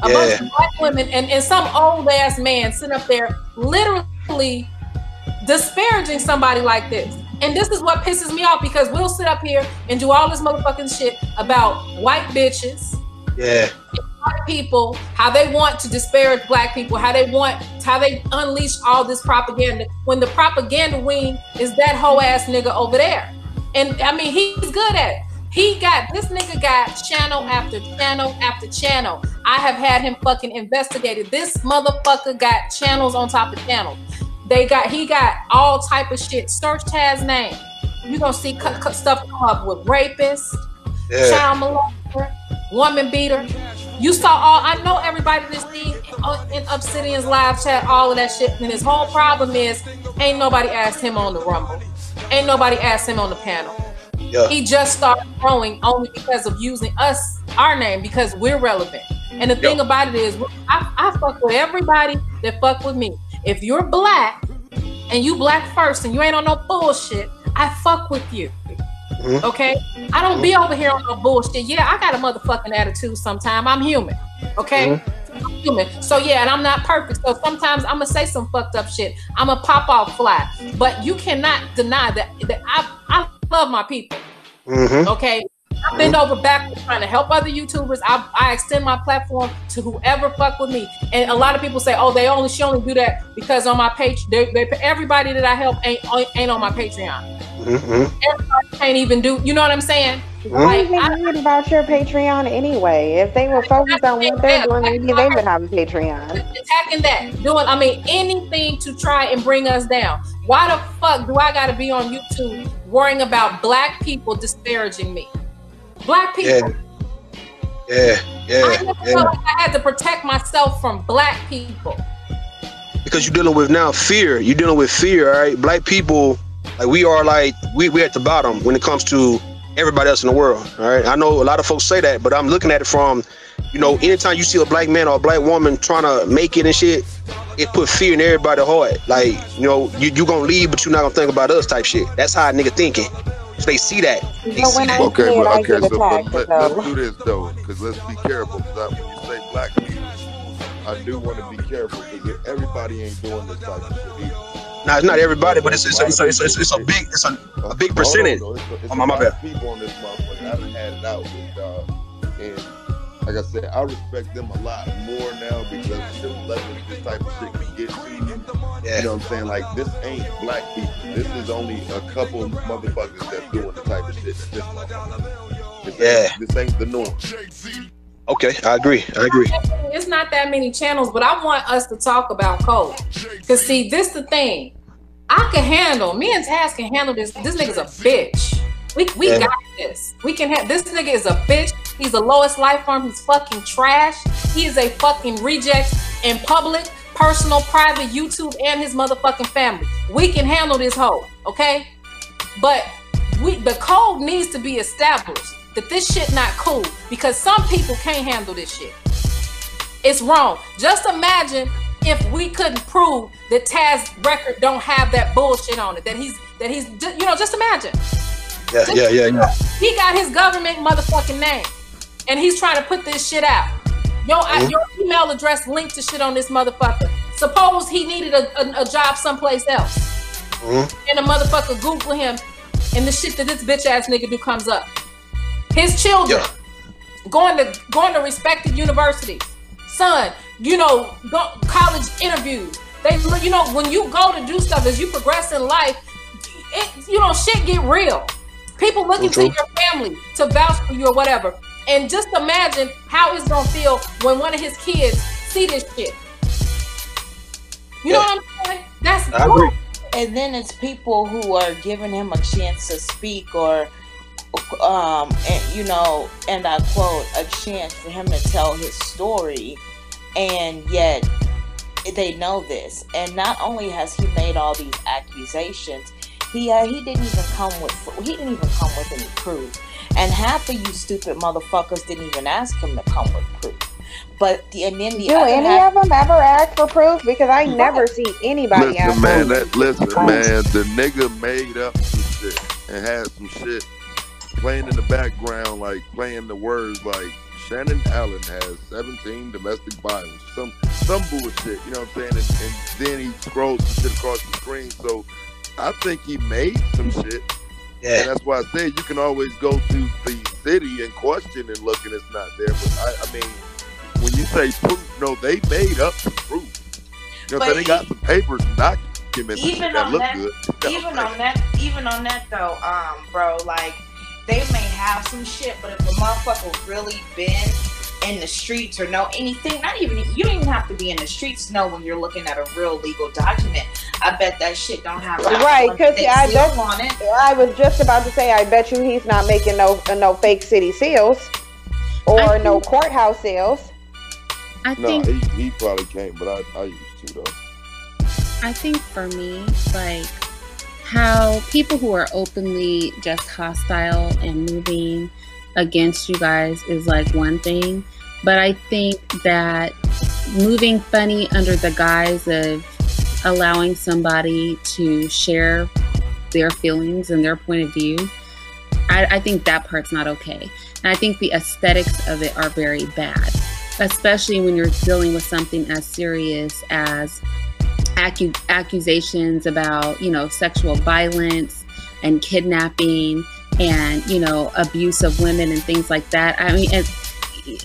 A bunch of black women and some old ass man sitting up there literally disparaging somebody like this. And this is what pisses me off, because we'll sit up here and do all this motherfucking shit about white bitches, white people, how they want to disparage black people, how they unleash all this propaganda, when the propaganda wing is that whole ass nigga over there. And I mean, he's good at it. This nigga got channel after channel after channel. I have had him fucking investigated. This motherfucker got channels on top of channels. He got all type of shit. Search Taz's name. You're gonna see stuff come up with rapist, child molester, woman beater. You saw I know everybody that's seen in Obsidian's live chat, all of that shit. And his whole problem is, ain't nobody asked him on the Rumble. Ain't nobody asked him on the panel. He just started growing only because of using our name, because we're relevant. And the thing about it is, I fuck with everybody that fuck with me. If you're black and you black first and you ain't on no bullshit, I fuck with you. Okay? I don't be over here on no bullshit. Yeah, I got a motherfucking attitude sometimes. I'm human. Okay? I'm human. So yeah, and I'm not perfect. So sometimes I'm gonna say some fucked up shit. I'm gonna pop off fly. But you cannot deny that I love my people. Okay? I bend over backwards trying to help other YouTubers. I extend my platform to whoever fuck with me. And a lot of people say, oh, she only do that because on my page, everybody that I help ain't on my Patreon. Everybody can't even do, you know what I'm saying? Why are they worried about your Patreon anyway? If they were focused on what they're doing, maybe they would have a Patreon. Attacking that, anything to try and bring us down. Why the fuck do I gotta be on YouTube worrying about black people disparaging me? Black people. I never felt like I had to protect myself from black people. Because you're dealing with now fear. You're dealing with fear, all right? Black people, like we at the bottom when it comes to everybody else in the world, all right? I know a lot of folks say that, but I'm looking at it from, you know, anytime you see a black man or a black woman trying to make it and shit, it put fear in everybody's heart. Like, you know, you gonna leave, but you're not gonna think about us type shit. That's how a nigga thinking. So they see that. Okay, let's do this though, because let's be careful. Because when you say black people, I do want to be careful, because everybody ain't doing this type of shit either. Nah, it's not everybody, but it's a big percentage. My bad. People on this motherfucker, I done had it out with, and like I said, I respect them a lot more now because the level this type of shit can get to you. You know what I'm saying? Like, this ain't black people. This is only a couple motherfuckers that's doing the type of shit that this motherfucker. This ain't the norm. Okay, I agree. It's not that many channels, but I want us to talk about code. Cause see, this the thing. Me and Taz can handle this. This nigga's a bitch. We got this. We can have this nigga is a bitch. He's the lowest life form. He's fucking trash. He is a fucking reject in public, personal, private, YouTube, and his motherfucking family. We can handle this hoe, okay? But the code needs to be established that this shit not cool, because some people can't handle this shit. It's wrong. Just imagine if we couldn't prove that Taz's record don't have that bullshit on it, that he's you know, just imagine. Yeah. He got his government motherfucking name, and he's trying to put this shit out. Your email address linked to shit on this motherfucker. Suppose he needed a job someplace else, and a motherfucker Google him, and the shit that this bitch ass nigga do comes up. His children going to respected universities. Son, college interviews. When you go to do stuff as you progress in life, shit get real. People looking to your family to vouch for you or whatever. And just imagine how it's gonna feel when one of his kids see this shit. You know what I'm saying? That's cool. And then it's people who are giving him a chance to speak, or and I quote, a chance for him to tell his story, and yet they know this. And not only has he made all these accusations, he didn't even come with any proof. And half of you stupid motherfuckers didn't even ask him to come with proof. But do any of them ever ask for proof? Because I never see anybody ask for proof. Listen, man, the nigga made up some shit and had some shit playing in the background, like playing the words like Shannon Allen has 17 domestic violence, some bullshit, you know what I'm saying? And then he scrolls some shit across the screen. So I think he made some shit. Yeah. And that's why I say you can always go to the city and question and look, and it's not there. But I mean, when you say proof, no, they made up some proof. You know, they got some papers and documents that look good. Even on that though, bro, like, they may have some shit, but if a motherfucker really been in the streets or know anything, you don't even have to be in the streets to know when you're looking at a real legal document. I bet that shit don't have right, because I was just about to say, I bet you he's not making no fake city seals or no courthouse seals. I think he probably can't, but I used to though. I think for me, like, how people who are openly just hostile and moving against you guys is like one thing, but I think that moving funny under the guise of allowing somebody to share their feelings and their point of view, I think that part's not okay. And I think the aesthetics of it are very bad, especially when you're dealing with something as serious as accusations about, sexual violence and kidnapping and, abuse of women and things like that. I mean,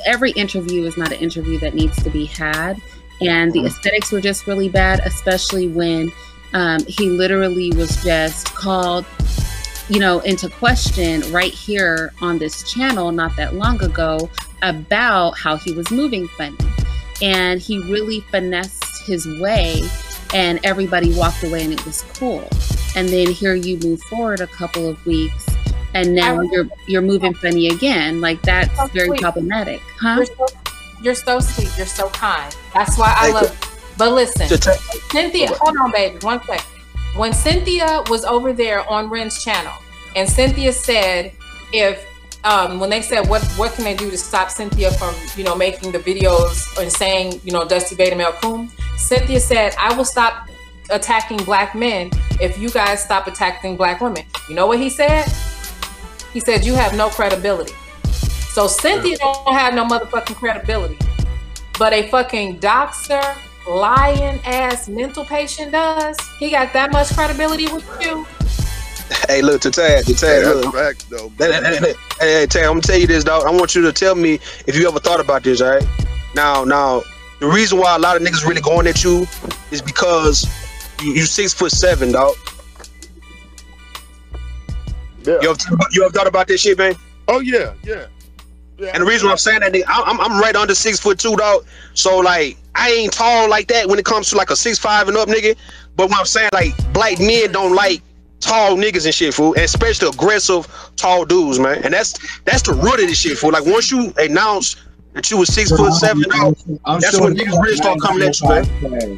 every interview is not an interview that needs to be had. And the aesthetics were just really bad, especially when he literally was just called, into question right here on this channel not that long ago about how he was moving funny. And he really finessed his way, and everybody walked away and it was cool. And then here you move forward a couple of weeks and now you're moving funny again. Like, that's so very problematic. Huh? You're so sweet. You're so kind. That's why I love you. But listen, Cynthia, hold on, baby, 1 second. When Cynthia was over there on Ren's channel, and Cynthia said, when they said what can they do to stop Cynthia from making the videos and saying DECEIVE MELTDOWN, Cynthia said, I will stop attacking black men if you guys stop attacking black women. You know what he said? He said, you have no credibility. So Cynthia don't have no motherfucking credibility, but a fucking doxer, lying ass mental patient does. He got that much credibility with you. Hey, look, to Tang, look. Facts, though. Hey, Tang, I'm gonna tell you this, dog. I want you to tell me if you ever thought about this, all right? Now, the reason why a lot of niggas really going at you is because you 6'7", dog. Yeah. You ever thought about this shit, man? Oh yeah. And the reason why I'm saying that, nigga, I'm right under 6'2", dog. So like, I ain't tall like that when it comes to like a 6'5" and up, nigga. But what I'm saying, like, black men don't like tall niggas and shit, fool, and especially aggressive tall dudes, man. And that's the root of this shit, fool. Like, once you announce that you was 6'7", dog, that's when niggas really start coming at you, man.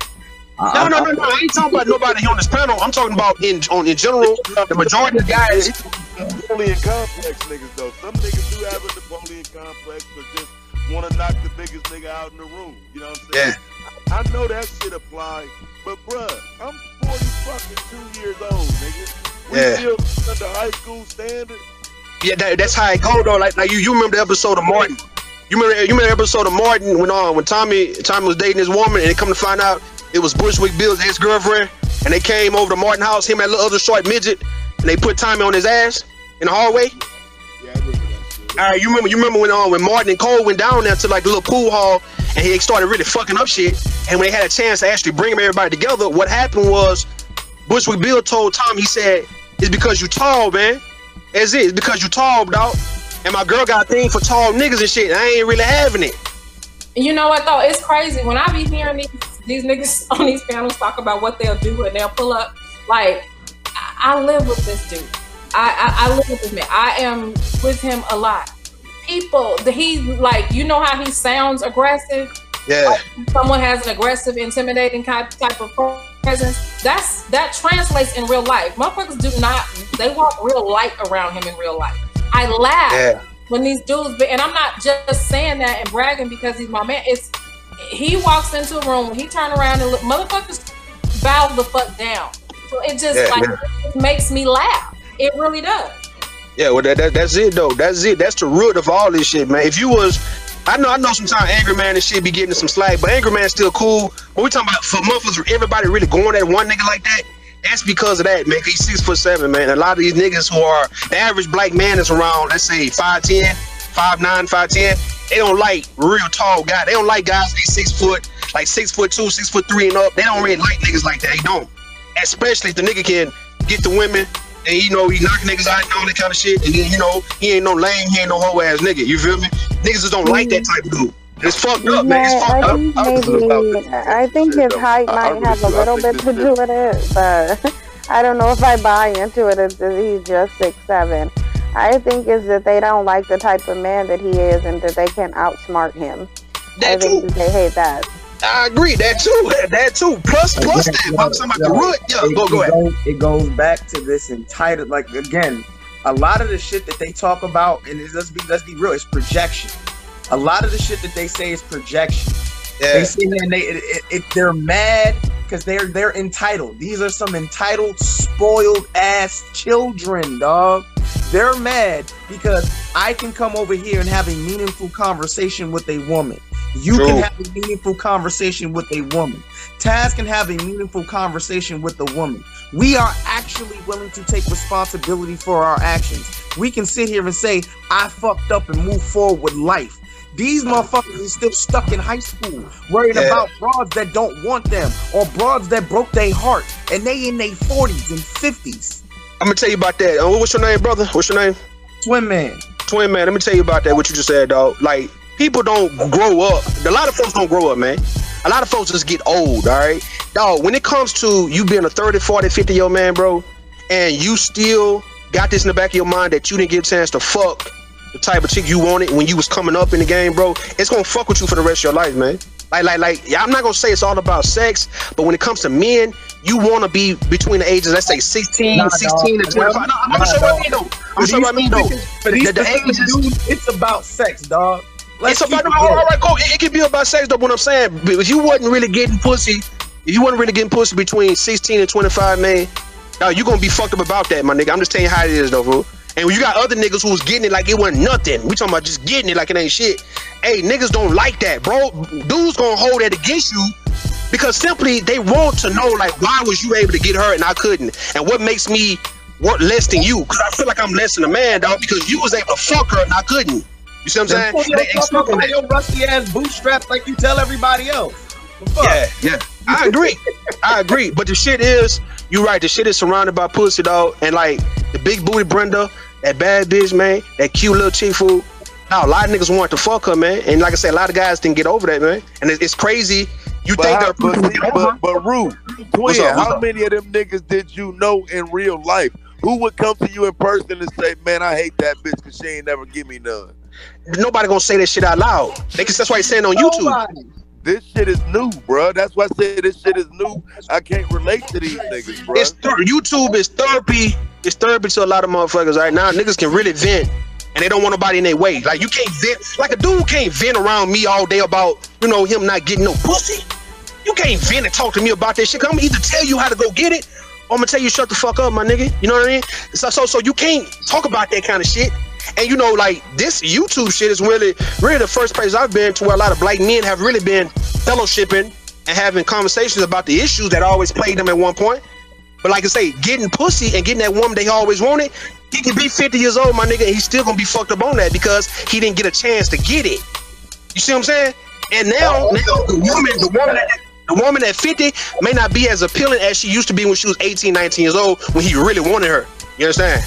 No. I ain't talking about nobody here on this panel. I'm talking about in general. The majority of guys. Napoleon complex niggas, though. Some niggas do have a Napoleon complex, but just want to knock the biggest nigga out in the room. You know what I'm saying? Yeah. I know that shit apply, but bruh, I'm 42 years old, nigga. We still under high school standard. Yeah, that's how it go, though. Like you remember the episode of Martin? You remember the episode of Martin when Tommy was dating his woman, and they come to find out it was Bushwick Bill's ex-girlfriend, and they came over to Martin house, him and that little other short midget, and they put Tommy on his ass in the hallway. Yeah, I remember that shit. All right, you remember when Martin and Cole went down there to like the little pool hall, and he started really fucking up shit. And when they had a chance to actually bring everybody together, what happened was Bushwick Bill told Tom, he said, "It's because you tall, man. That's it. It's because you tall, dog. And my girl got a thing for tall niggas and shit. And I ain't really having it." You know what though? It's crazy when I be hearing these niggas on these panels talk about what they'll do and they'll pull up. Like, I live with this dude. I live with this man. I am with him a lot. People, he like, you know how he sounds aggressive? Yeah. Like someone has an aggressive, intimidating type of presence. That translates in real life. Motherfuckers do not. They walk real light around him in real life. I laugh when these dudes, and I'm not just saying that and bragging because he's my man. It's he walks into a room, he turn around and look, motherfuckers bow the fuck down. So it just it makes me laugh. It really does. Yeah, well that's it though. That's it. That's the root of all this shit, man. If you was, I know sometimes Angry Man and shit be getting some slack, but Angry Man's still cool. But we talking about for motherfuckers, everybody really going at one nigga like that. That's because of that, man. He's 6'7", man. A lot of these niggas who are the average black man is around, let's say 5'10", 5'9", 5'10". They don't like real tall guys. They don't like guys that 6 foot, like 6'2", 6'3" and up. They don't really like niggas like that. They don't. Especially if the nigga can get the women and he knock niggas out and all that kind of shit. And then he ain't no lame, he ain't no hoe ass nigga. You feel me? Niggas just don't like that type of dude. It's fucked up, man. It's fucked up. I think his height might have a little bit to do with it, but I don't know if I buy into it as he's just 6'7". I think it's that they don't like the type of man that he is and that they can outsmart him. I think they hate that. I agree, that too. Plus that. I'm talking about the root. Yeah, go ahead. It goes back to this entitled, like, again, a lot of the shit that they talk about, and let's be real, it's projection. A lot of the shit that they say is projection. Yeah. They say that they're mad because they're entitled. These are some entitled, spoiled ass children, dog. They're mad because I can come over here and have a meaningful conversation with a woman. You can have a meaningful conversation with a woman. Taz can have a meaningful conversation with a woman. We are actually willing to take responsibility for our actions. We can sit here and say, I fucked up and move forward with life. These motherfuckers are still stuck in high school, worried about broads that don't want them or broads that broke their heart, and they in their 40s and 50s. I'm gonna tell you about that. What's your name, brother? What's your name? Twin Man. Twin Man, let me tell you about that, what you just said, dog. Like, people don't grow up. A lot of folks don't grow up, man. A lot of folks just get old, all right? Dog, when it comes to you being a 30, 40, 50-year-old man, bro, and you still got this in the back of your mind that you didn't get a chance to fuck the type of chick you wanted when you was coming up in the game, bro, it's gonna fuck with you for the rest of your life, man. Like, I'm not gonna say it's all about sex, but when it comes to men, you wanna be between the ages, let's say 16 and 25. No, I'm gonna show what I mean, though. I'm sure what I mean, though. For these dudes, it's about sex, dog. It's about, all right, cool. It can be about sex, though. What I'm saying, but if you wasn't really getting pussy, between 16 and 25, man, now you gonna be fucked up about that, my nigga. I'm just telling you how it is, though, bro. And when you got other niggas who was getting it like it wasn't nothing, we talking about just getting it like it ain't shit. Hey, niggas don't like that, bro. Dudes gonna hold that against you because simply they want to know, like, why was you able to get her and I couldn't? And what makes me worth less than you? Because I feel like I'm less than a man, dog, because you was able to fuck her and I couldn't. You see what I'm saying? Your rusty ass bootstraps like you tell everybody else. Yeah. I agree. But the shit is, you right, the shit is surrounded by pussy, dog. And like the big booty Brenda, that bad bitch, man, that cute little chick food. Now a lot of niggas want to fuck her, man. And like I said, a lot of guys didn't get over that, man. And it's crazy. You think that, but Rue, Twin, how many of them niggas did you know in real life? Who would come to you in person and say, man, I hate that bitch because she ain't never give me none? Nobody gonna say that shit out loud. That's why he's saying on YouTube. This shit is new, bro. That's why I said this shit is new. I can't relate to these niggas, bro. YouTube is therapy. It's therapy to a lot of motherfuckers right now. Niggas can really vent, and they don't want nobody in their way. Like, you can't vent. Like, a dude can't vent around me all day about, him not getting no pussy. You can't vent and talk to me about that shit. Cause I'm gonna either tell you how to go get it, or I'm gonna tell you shut the fuck up, my nigga. You know what I mean? So you can't talk about that kind of shit. And like, this YouTube shit is really the first place I've been to where a lot of black men have really been fellowshipping and having conversations about the issues that always plagued them at one point. But like I say, getting pussy and getting that woman they always wanted, he can be 50 years old, my nigga, and he's still gonna be fucked up on that because he didn't get a chance to get it. You see what I'm saying? And now the woman at 50 may not be as appealing as she used to be when she was 18, 19 years old when he really wanted her. You understand?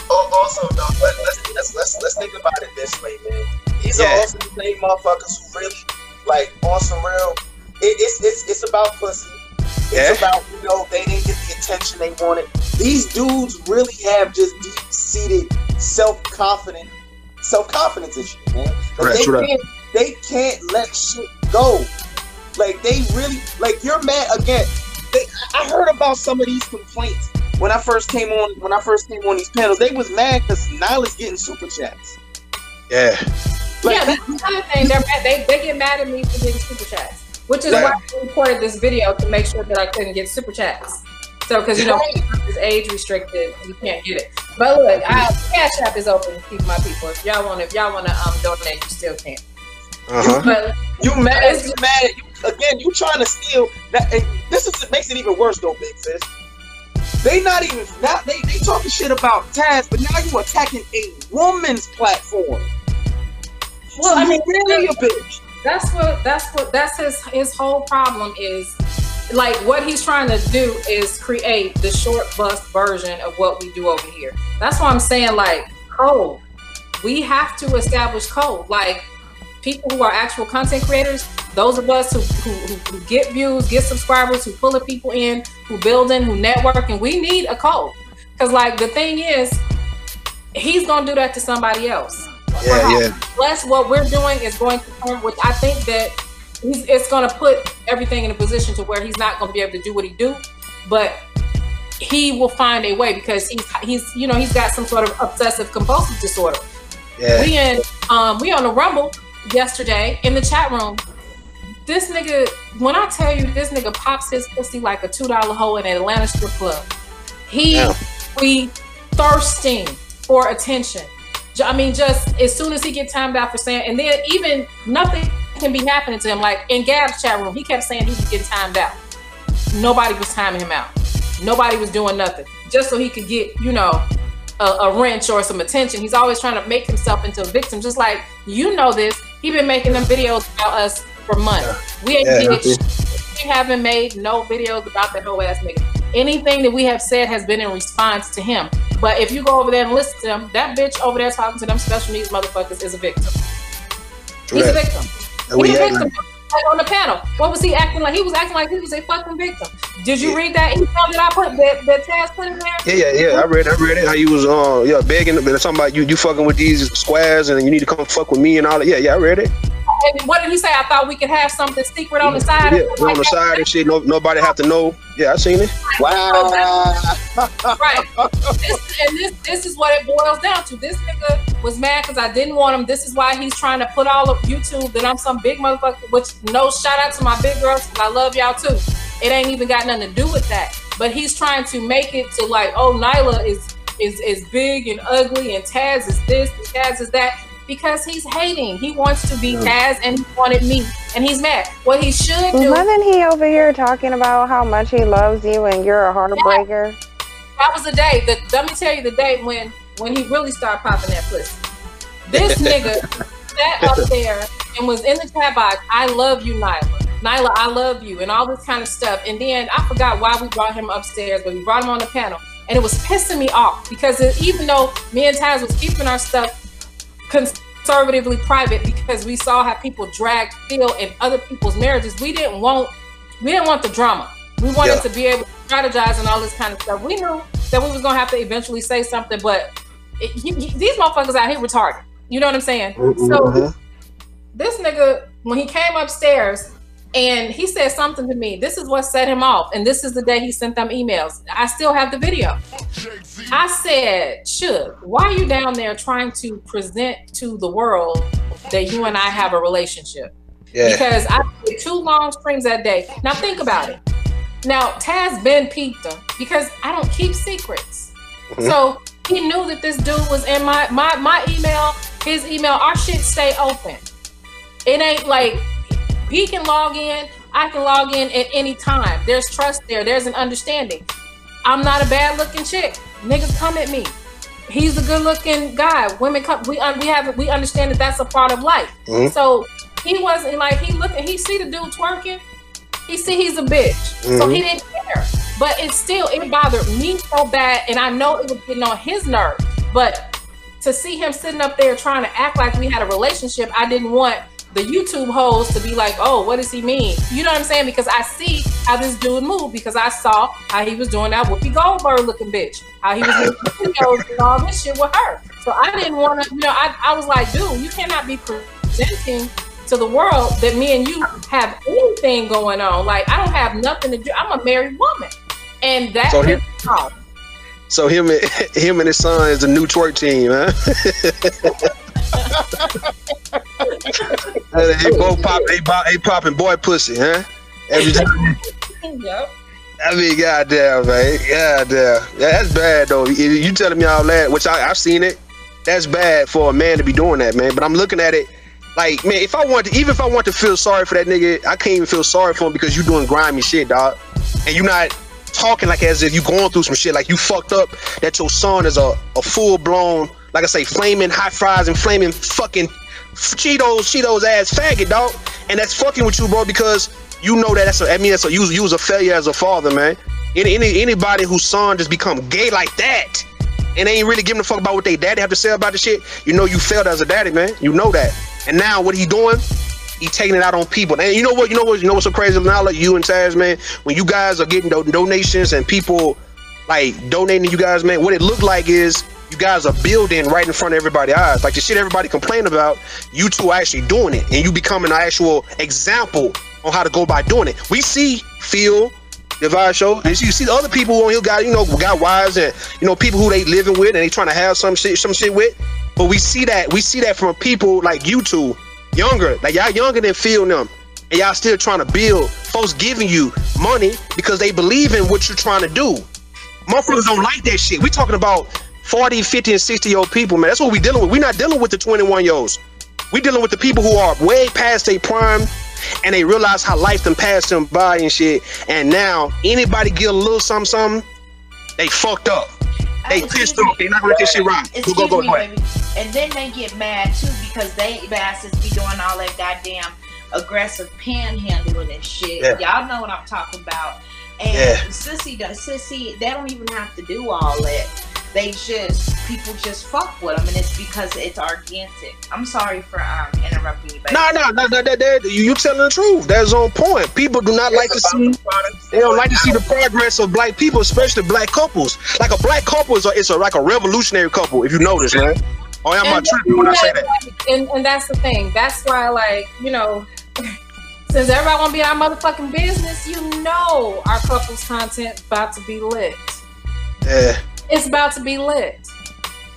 Also, though, let's think about it this way, man. These are also the same motherfuckers who really, like, on some real. It's about pussy. It's about, you know, they didn't get the attention they wanted. These dudes really have just deep-seated self-confidence issues, man. They can't let shit go. Like, they really, like, you're mad again. I heard about some of these complaints when I first came on these panels. They was mad because Nyla's getting super chats. Yeah. Like, yeah, that's another thing. They're mad. They get mad at me for getting super chats, which is why I recorded this video to make sure that I couldn't get super chats. So, because you know, it's age restricted, you can't get it. But look, Cash App is open to keep my people. If y'all want to donate, you still can. But you mad? You trying to steal that? And this makes it even worse, though, Big Sis. They they talking shit about Taz, but now you attacking a woman's platform. Well, I mean, really a bitch. That's his whole problem is, like, what he's trying to do is create the short bus version of what we do over here. That's why I'm saying, like, code. We have to establish code. Like, people who are actual content creators, those of us who get views, get subscribers, who pull the people in, who building, who networking, we need a code. Because, like, the thing is, he's gonna do that to somebody else. Plus, what we're doing is going to turn, which I think that it's going to put everything in a position to where he's not going to be able to do what he do, but he will find a way because he's got some sort of obsessive compulsive disorder. We on the Rumble yesterday in the chat room. This nigga, when I tell you this nigga pops his pussy like a $2 hole in an Atlanta strip club, we thirsting for attention. I mean, just as soon as he get timed out for saying, and then even nothing can be happening to him. Like in Gab's chat room, he kept saying he was getting timed out. Nobody was timing him out. Nobody was doing nothing just so he could get, you know, a wrench or some attention. He's always trying to make himself into a victim. Just like, you know this, he been making them videos about us for months. We ain't we haven't made no videos about that whole ass nigga. Anything that we have said has been in response to him. But if you go over there and listen to him, that bitch over there talking to them special needs motherfuckers is a victim. He's a victim. He's a victim. Like on the panel, what was he acting like? He was acting like he was a fucking victim. Did you read that email that I put that Taz put in there? Yeah. I read it. How you was begging, talking about you fucking with these squares and you need to come fuck with me and all that. Yeah, I read it. And what did he say? I thought we could have something secret on the side. Yeah, on the side and shit. Nobody have to know. Yeah, I seen it. Wow. Right. This is what it boils down to. This nigga was mad because I didn't want him. This is why he's trying to put all of YouTube that I'm some big motherfucker. Which, no, shout out to my big girls because I love y'all too. It ain't even got nothing to do with that. But he's trying to make it to like, oh, Nylah is big and ugly and Taz is this and Taz is that. Because he's hating. He wants to be Taz and he wanted me. And he's mad. What he should do... Wasn't he over here talking about how much he loves you and you're a heartbreaker? Yeah. That was the day. Let me tell you the day when he really started popping that pussy. This nigga sat up there and was in the chat box, I love you, Nylah. Nylah, I love you. And all this kind of stuff. And then I forgot why we brought him upstairs, but we brought him on the panel. And it was pissing me off. Because even though me and Taz was keeping our stuff conservatively private because we saw how people dragged Phil in other people's marriages. We didn't want the drama. We wanted to be able to strategize and all this kind of stuff. We knew that we was gonna have to eventually say something, but these motherfuckers out here retarded. You know what I'm saying? So this nigga, when he came upstairs and he said something to me, this is what set him off, and this is the day he sent them emails. I still have the video. I said, Suge, why are you down there trying to present to the world that you and I have a relationship? Because I did 2 long streams that day. Now think about it. Now Taz been peeped him because I don't keep secrets. So he knew that this dude was in my email, his email, our shit stay open. It ain't like he can log in, I can log in at any time. There's trust there. There's an understanding. I'm not a bad looking chick. Niggas come at me. He's a good looking guy. Women come. We understand that that's a part of life. So he wasn't like, he see the dude twerking, he see he's a bitch, so he didn't care. But it bothered me so bad, and I know it was getting on his nerve. But to see him sitting up there trying to act like we had a relationship, I didn't want the YouTube hoes to be like, oh, what does he mean? You know what I'm saying? Because I see how this dude moved, because I saw how he was doing that Whoopi Goldberg looking bitch, how he was making videos and all this shit with her. So I didn't want to, I was like, dude, you cannot be presenting to the world that me and you have anything going on. Like, I don't have nothing to do. I'm a married woman. And that So him and his son is the new twerk team, huh? They both popping boy pussy, huh? Every time. Yep. I mean, goddamn, man. Goddamn. Yeah, that's bad, though. You telling me all that, which I've seen it. That's bad for a man to be doing that, man. But I'm looking at it like, man, if I want to feel sorry for that nigga, I can't even feel sorry for him, because you doing grimy shit, dog. And you not talking like as if you going through some shit, like you fucked up that your son is a full-blown, like I say, flaming hot fries and flaming fucking Cheetos ass faggot, dog. And that's fucking with you, bro, because you know that you was a failure as a father, man. Anybody whose son just become gay like that and they ain't really giving a fuck about what they daddy have to say about the shit, you know you failed as a daddy, man. You know that. And now what he doing? He taking it out on people. And you know what's so crazy now, like you and Taz, man, when you guys are getting donations and people like donating to you guys, man, what it looked like is you guys are building right in front of everybody's eyes. Like the shit everybody complain about, you two are actually doing it, and you becoming an actual example on how to go by doing it. We see Phil, the Vibe show, and you see the other people on here got wives and people who they living with and they trying to have some shit with. But we see that from people like you two, younger, like y'all younger than Phil and them, and y'all still trying to build. Folks giving you money because they believe in what you're trying to do. Motherfuckers don't like that shit. We talking about 40, 50, and 60-year-old people, man. That's what we dealing with. We're not dealing with the 21-year-olds. We dealing with the people who are way past their prime, and they realize how life done passed them by and shit. And now anybody get a little something, they fucked up. They pissed off. They not gonna let this shit rock. Go ahead. And then they get mad too because they bastards be doing all that goddamn aggressive panhandling and shit. Yeah. Y'all know what I'm talking about. And sissy, they don't even have to do all that. People just fuck with them, and it's because it's organic. I'm sorry for interrupting you, baby. No, you telling the truth. That's on point. People do not like to see. They don't like to see the progress of black people, especially black couples. Like a black couple is like a revolutionary couple. If you notice, man. Oh, I'm not tripping when I say that. And that's the thing. That's why, like, since everybody want to be our motherfucking business, our couples content about to be lit. Yeah. It's about to be lit.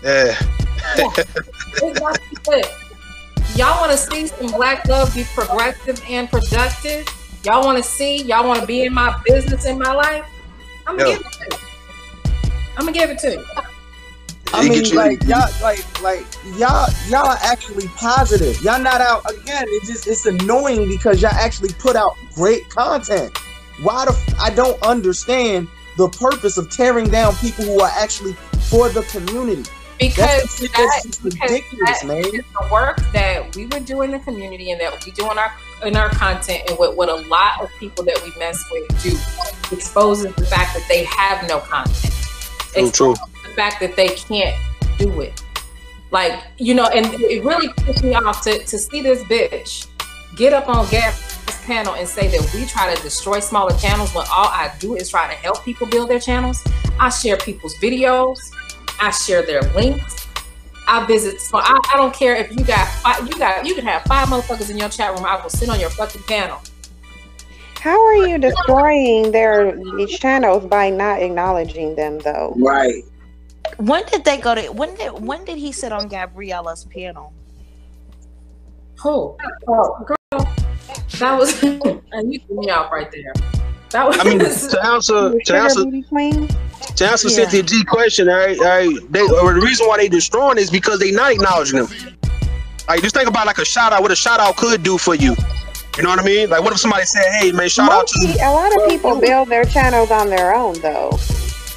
Yeah. It's about to be lit. Y'all want to see some black love be progressive and productive? Y'all want to be in my business, in my life? I'm going to give it to you. I'm going to give it to you. I mean, y'all are actually positive. Y'all not out again. It's annoying because y'all actually put out great content. I don't understand the purpose of tearing down people who are actually for the community. Because that's ridiculous, man. It's the work that we would do in the community and that we do in our content, and what a lot of people that we mess with do exposes the fact that they have no content. True. The fact that they can't do it. Like, and it really pissed me off to see this bitch get up on Gab's panel and say that we try to destroy smaller channels when all I do is try to help people build their channels. I share people's videos. I share their links. I visit. So I don't care if you can have 5 motherfuckers in your chat room. I will sit on your fucking panel. How are you destroying these channels by not acknowledging them, though? Right. When did they go to? When did he sit on Gabriella's panel? Who? Oh, girl, that was. And you threw me off right there. That was. I mean, to answer Cynthia G question, all right, the reason why they destroying is because they not acknowledging them. Like, just think about like a shout out. What a shout out could do for you. You know what I mean? Like, what if somebody said, "Hey, man, shout out to..." A lot of people build their channels on their own, though.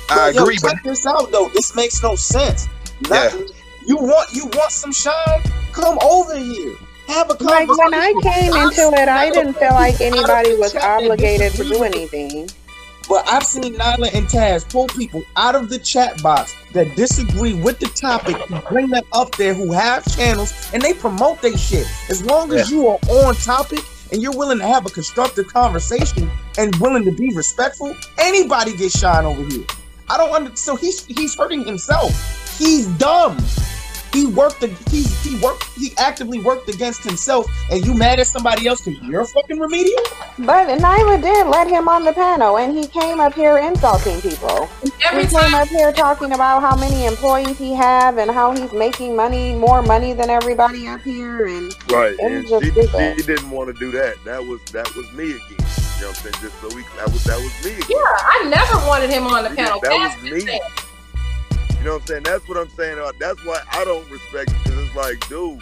I agree, but check this out, though. This makes no sense. You want some shine? Come over here. Have a Like conversation. when I came into it, I didn't feel like anybody was obligated to do anything. But I've seen Nylah and Taz pull people out of the chat box that disagree with the topic and bring them up there who have channels and they promote their shit. As long as you are on topic and you're willing to have a constructive conversation and willing to be respectful, anybody gets shine over here. I don't understand. So he's hurting himself. He's dumb. He actively worked against himself, and you mad at somebody else because you're fucking remedial? But Nylah did let him on the panel, and he came up here insulting people. He came up here talking about how many employees he have and how he's making more money than everybody up here. And right, and she didn't want to do that. That was me again. You know what I'm saying? Just so that was me again. Yeah, I never wanted him on the panel. That was me. You know what I'm saying? That's what I'm saying. That's why I don't respect you, because it's like, dude,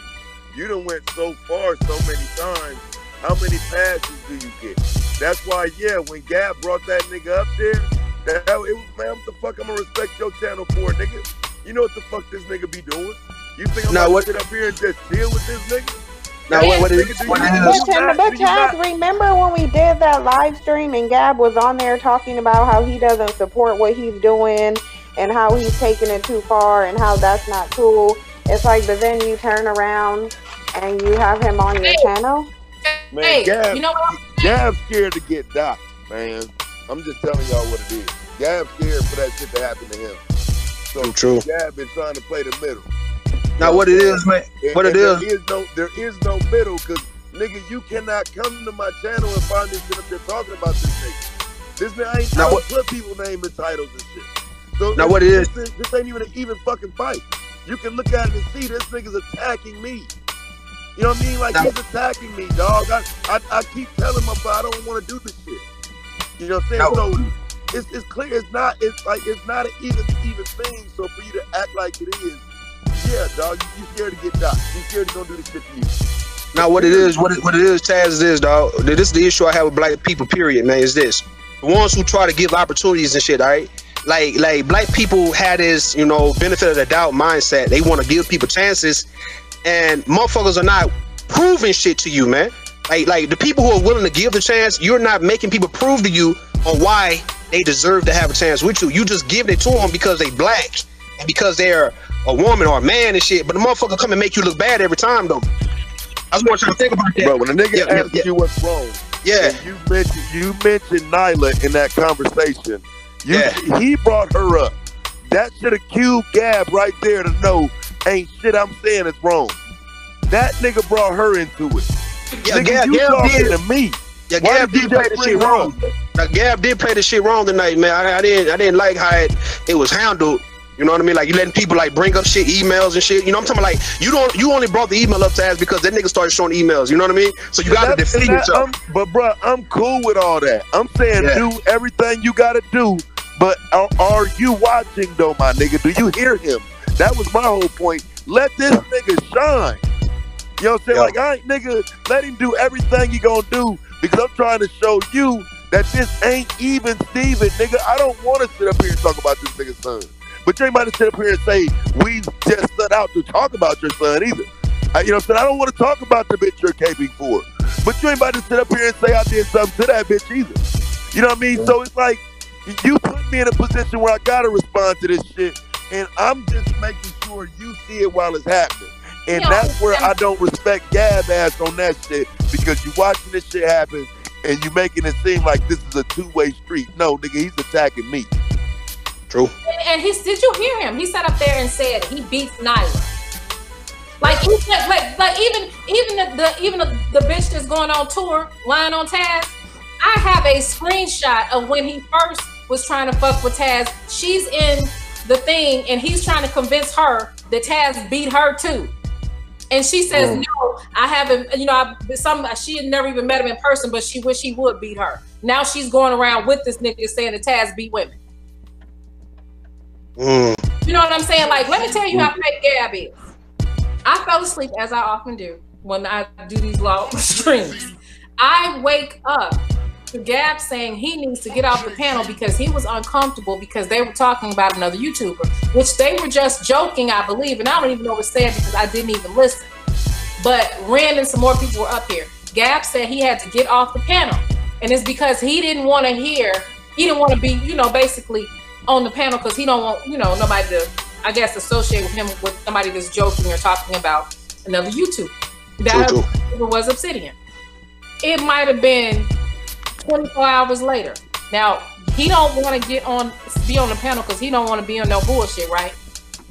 you done went so far so many times. How many passes do you get? That's why, yeah, when Gab brought that nigga up there, it was, man, what the fuck I'm gonna respect your channel for, nigga? You know what the fuck this nigga be doing? You think I'm gonna sit up here and just deal with this nigga? But Chad, remember when we did that live stream and Gab was on there talking about how he doesn't support what he's doing and how he's taking it too far and how that's not cool? It's like, but then you turn around and you have him on your channel? Man, you know what? Gab's scared to get docked, man. I'm just telling y'all what it is. Gab's scared for that shit to happen to him. So true. Gab been trying to play the middle. Now what it is, man? What it is? There is no middle, because nigga, you cannot come to my channel and find this shit up there talking about this nigga. This nigga ain't put people's name in titles and shit. So now what it is? This ain't even fucking fight. You can look at it and see this nigga's attacking me. You know what I mean? Like, he's attacking me, dog. I keep telling him, but I don't want to do this shit. You know what I'm saying? So it's clear. It's not an even thing. So for you to act like it is, yeah, dog, you scared to get docked. You scared to go do this shit to you. Now what it is, Taz, is this, dog. This is the issue I have with black people, period, man, is this. The ones who try to give opportunities and shit, all right? Like black people had this, you know, benefit of the doubt mindset. They want to give people chances, and motherfuckers are not proving shit to you, man. Like the people who are willing to give the chance, you're not making people prove to you on why they deserve to have a chance with you. You just giving it to them because they black and because they're a woman or a man and shit. But the motherfucker come and make you look bad every time, though. I just want you to think about that. Bro, when a nigga asks you what's wrong, you mentioned Nylah in that conversation. He brought her up. That should have cued Gab right there to know ain't shit I'm saying is wrong. That nigga brought her into it. Yeah, Gab did to me. Yeah, Gab did play the shit wrong. Now, Gab did play the shit wrong tonight, man. I didn't like how it was handled. You know what I mean? Like, you letting people like bring up shit, emails and shit. You know what I'm talking about? Like, you only brought the email up to us because that nigga started showing emails. You know what I mean? So you got to defend yourself. But bro, I'm cool with all that. I'm saying do everything you got to do. But are you watching though, my nigga? Do you hear him? That was my whole point. Let this nigga shine. You know what I'm saying? Like, nigga, let him do everything he gonna do, because I'm trying to show you that this ain't even Steven, nigga. I don't want to sit up here and talk about this nigga's son. But you ain't about to sit up here and say, we just set out to talk about your son either. You know what I'm saying? I don't want to talk about the bitch you're caping for. But you ain't about to sit up here and say I did something to that bitch either. You know what I mean? So it's like, you put me in a position where I gotta respond to this shit, and I'm just making sure you see it while it's happening. And that's where I don't respect Gab ass on that shit, because you watching this shit happen and you making it seem like this is a two-way street. No, nigga, he's attacking me. True. And did you hear him? He sat up there and said he beats Nylah. Like he said, like even the bitch that's going on tour, lying on Taz. I have a screenshot of when he first was trying to fuck with Taz. She's in the thing and he's trying to convince her that Taz beat her too. And she says, no, I haven't, you know, she had never even met him in person, but she wished he would beat her. Now she's going around with this nigga saying that Taz beat women. You know what I'm saying? Like, let me tell you how fake Gab is. I fell asleep, as I often do when I do these long streams. I wake up to Gab saying he needs to get off the panel because he was uncomfortable because they were talking about another YouTuber, which they were just joking, I believe, and I don't even know what it said because I didn't even listen. but Ren and some more people were up here. Gab said he had to get off the panel, and it's because he didn't want to be, you know, basically on the panel because he don't want, you know, nobody to, I guess, associate with him with somebody that's joking or talking about another YouTube. That was Obsidian. It might have been 24 hours later. Now, he don't want to be on the panel because he don't want to be on no bullshit, right?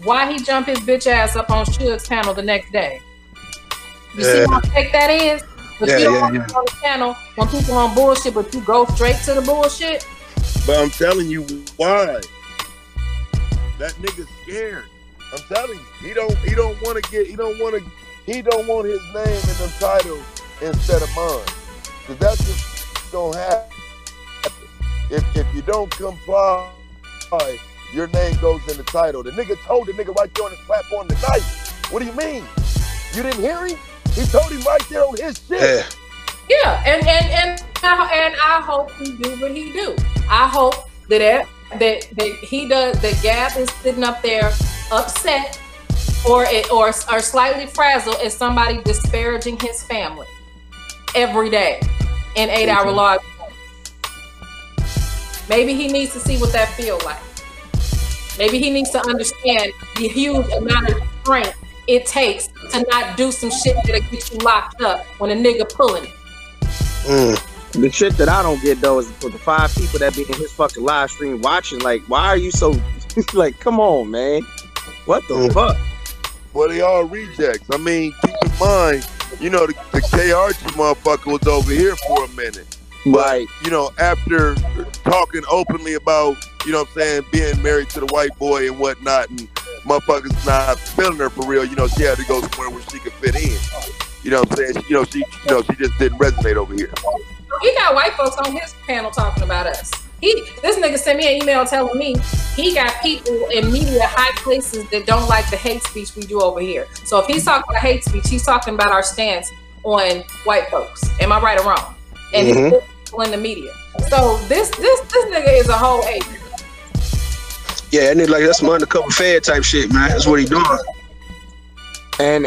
Why he jump his bitch ass up on Suge's panel the next day? You see how fake that is? But you don't want to be on the panel when people on bullshit, but you go straight to the bullshit. But I'm telling you why. That nigga's scared. I'm telling you, he don't want his name in the title instead of mine. Cause that's just gonna happen. If you don't comply, your name goes in the title. The nigga told the nigga right there on his platform tonight. What do you mean? You didn't hear him? He told him right there on his shit. Yeah, and I hope he do what he do. I hope that he does, that Gab is sitting up there upset or slightly frazzled at somebody disparaging his family every day in 8-hour live. Maybe he needs to see what that feels like. Maybe he needs to understand the huge amount of strength it takes to not do some shit that'll get you locked up when a nigga pulling it. The shit that I don't get though is for the 5 people that be in his fucking live stream watching. Like, why are you so like? Come on, man. What the fuck? Well, they all rejects. I mean, keep in mind, you know, the K.R.G motherfucker was over here for a minute. Right. You know, after talking openly about, you know what I'm saying, being married to the white boy and whatnot, and motherfuckers not feeling her for real, you know, she had to go somewhere where she could fit in. You know what I'm saying? She just didn't resonate over here. He got white folks on his panel talking about us. This nigga sent me an email telling me he got people in media high places that don't like the hate speech we do over here. So if he's talking about hate speech, he's talking about our stance on white folks. Am I right or wrong? And he's people in the media. So this nigga is a whole agent. Yeah, and like that's some undercover fed type shit, man. That's what he doing. And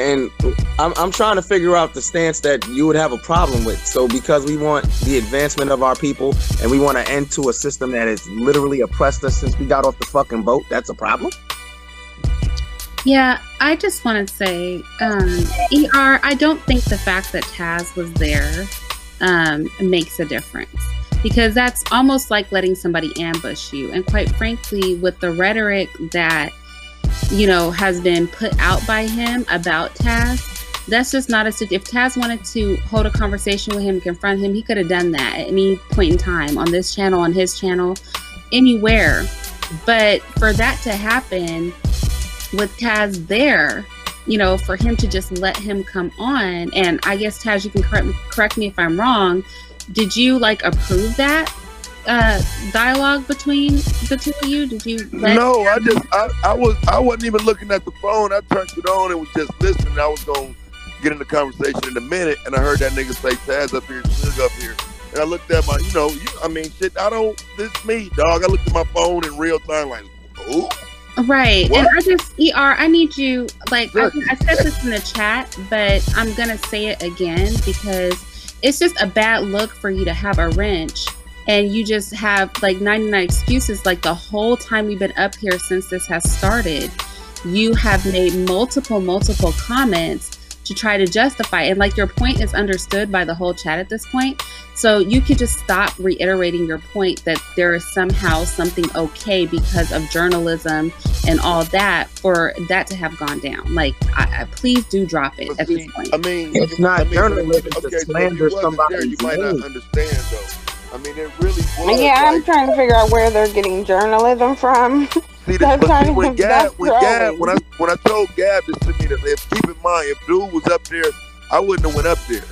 I'm trying to figure out the stance that you would have a problem with. So because we want the advancement of our people and we want to end to a system that has literally oppressed us since we got off the fucking boat, that's a problem? Yeah, I just want to say, ER, I don't think the fact that Taz was there makes a difference. Because that's almost like letting somebody ambush you. And quite frankly, with the rhetoric that, you know, has been put out by him about Taz, that's just not if Taz wanted to hold a conversation with him, confront him, he could have done that at any point in time on this channel, on his channel, anywhere. But for that to happen with Taz there, you know, for him to just let him come on, and I guess Taz, you can correct me if I'm wrong, did you like approve that dialogue between the two of you? Did you? No, I wasn't even looking at the phone. I turned it on and was just listening. I was gonna get in the conversation in a minute, and I heard that nigga say Taz up here, Suge up here, and I looked at my, shit. This me, dog. I looked at my phone in real time, like, ooh. Right. What? And I just, ER, I need you, like, I said this in the chat, but I'm gonna say it again because it's just a bad look for you to have a wrench and you just have like 99 excuses. Like the whole time we've been up here since this has started, you have made multiple comments to try to justify. And like your point is understood by the whole chat at this point. So you could just stop reiterating your point that there is somehow something okay because of journalism and all that for that to have gone down. Like, I please do drop it at this point. I mean, it's not journalism to slander somebody. You might not understand though. I mean, it really was. Yeah, I'm trying to figure out where they're getting journalism from. See, when I told Gab to send me the list, keep in mind, if dude was up there, I wouldn't have went up there.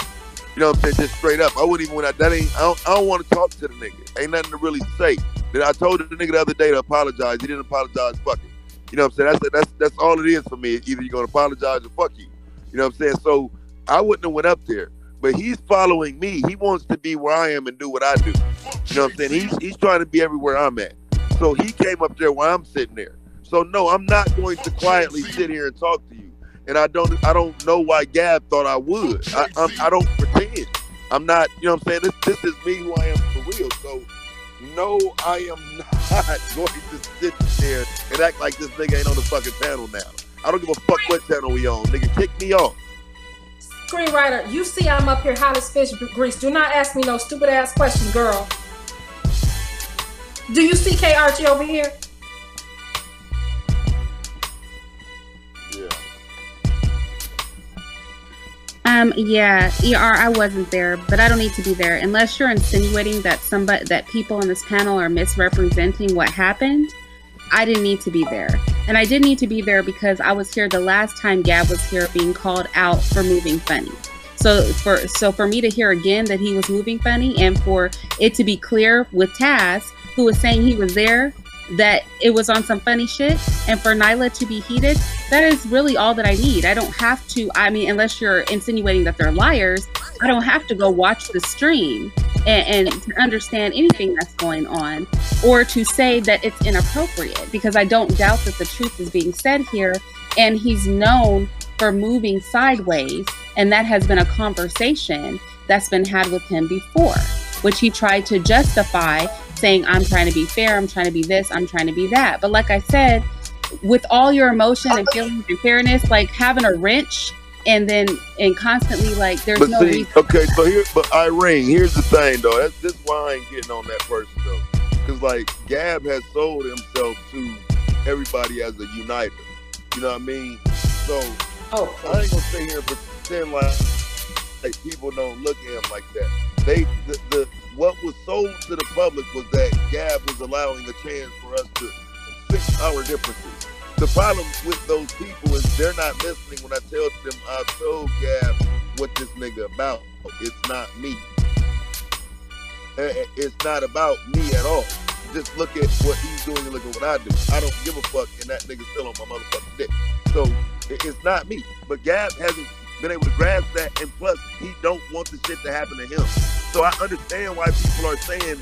You know what I'm saying? Just straight up. I wouldn't even went out. I don't want to talk to the nigga. Ain't nothing to really say. Then I told the nigga the other day to apologize. He didn't apologize. Fuck it. You know what I'm saying? That's all it is for me. Either you're going to apologize or fuck you. You know what I'm saying? So I wouldn't have went up there. But he's following me. He wants to be where I am and do what I do. You know what I'm saying? He's trying to be everywhere I'm at. So he came up there while I'm sitting there. So no, I'm not going to quietly sit here and talk to you. and I don't know why Gab thought I would. I don't pretend. I'm not. You know what I'm saying? This is me who I am for real. So no, I am not going to sit there and act like this nigga ain't on the fucking panel now. I don't give a fuck what channel we on. Nigga, kick me off. Screenwriter, you see I'm up here hot as fish grease. Do not ask me no stupid ass question, girl. Do you see K.R.G. over here? Yeah, ER, I wasn't there, but I don't need to be there unless you're insinuating that people on this panel are misrepresenting what happened. I didn't need to be there, and I did need to be there because I was here the last time Gab was here being called out for moving funny. So for me to hear again that he was moving funny, and for it to be clear with Taz, who was saying he was there, that it was on some funny shit, and for Nylah to be heated, that is really all that I need. I don't have to, I mean, unless you're insinuating that they're liars, I don't have to go watch the stream and to understand anything that's going on, or to say that it's inappropriate, because I don't doubt that the truth is being said here, and he's known for moving sideways, and that has been a conversation that's been had with him before, which he tried to justify, saying, I'm trying to be fair, I'm trying to be this, I'm trying to be that. But like I said, with all your emotion and feelings and fairness, like having a wrench and constantly like there's but no see, reason. Okay, but Irene, here's the thing though. This is why I ain't getting on that person though. Because like Gab has sold himself to everybody as a uniter. You know what I mean? So I ain't gonna stay here and pretend like people don't look at him like that. What was sold to the public was that Gab was allowing a chance for us to fix our differences. The problem with those people is they're not listening when I tell them I told Gab what this nigga about. It's not me. It's not about me at all. Just look at what he's doing and look at what I do. I don't give a fuck, and that nigga's still on my motherfucking dick. So it's not me. But Gab hasn't been able to grasp that, and plus he don't want the shit to happen to him. So I understand why people are saying,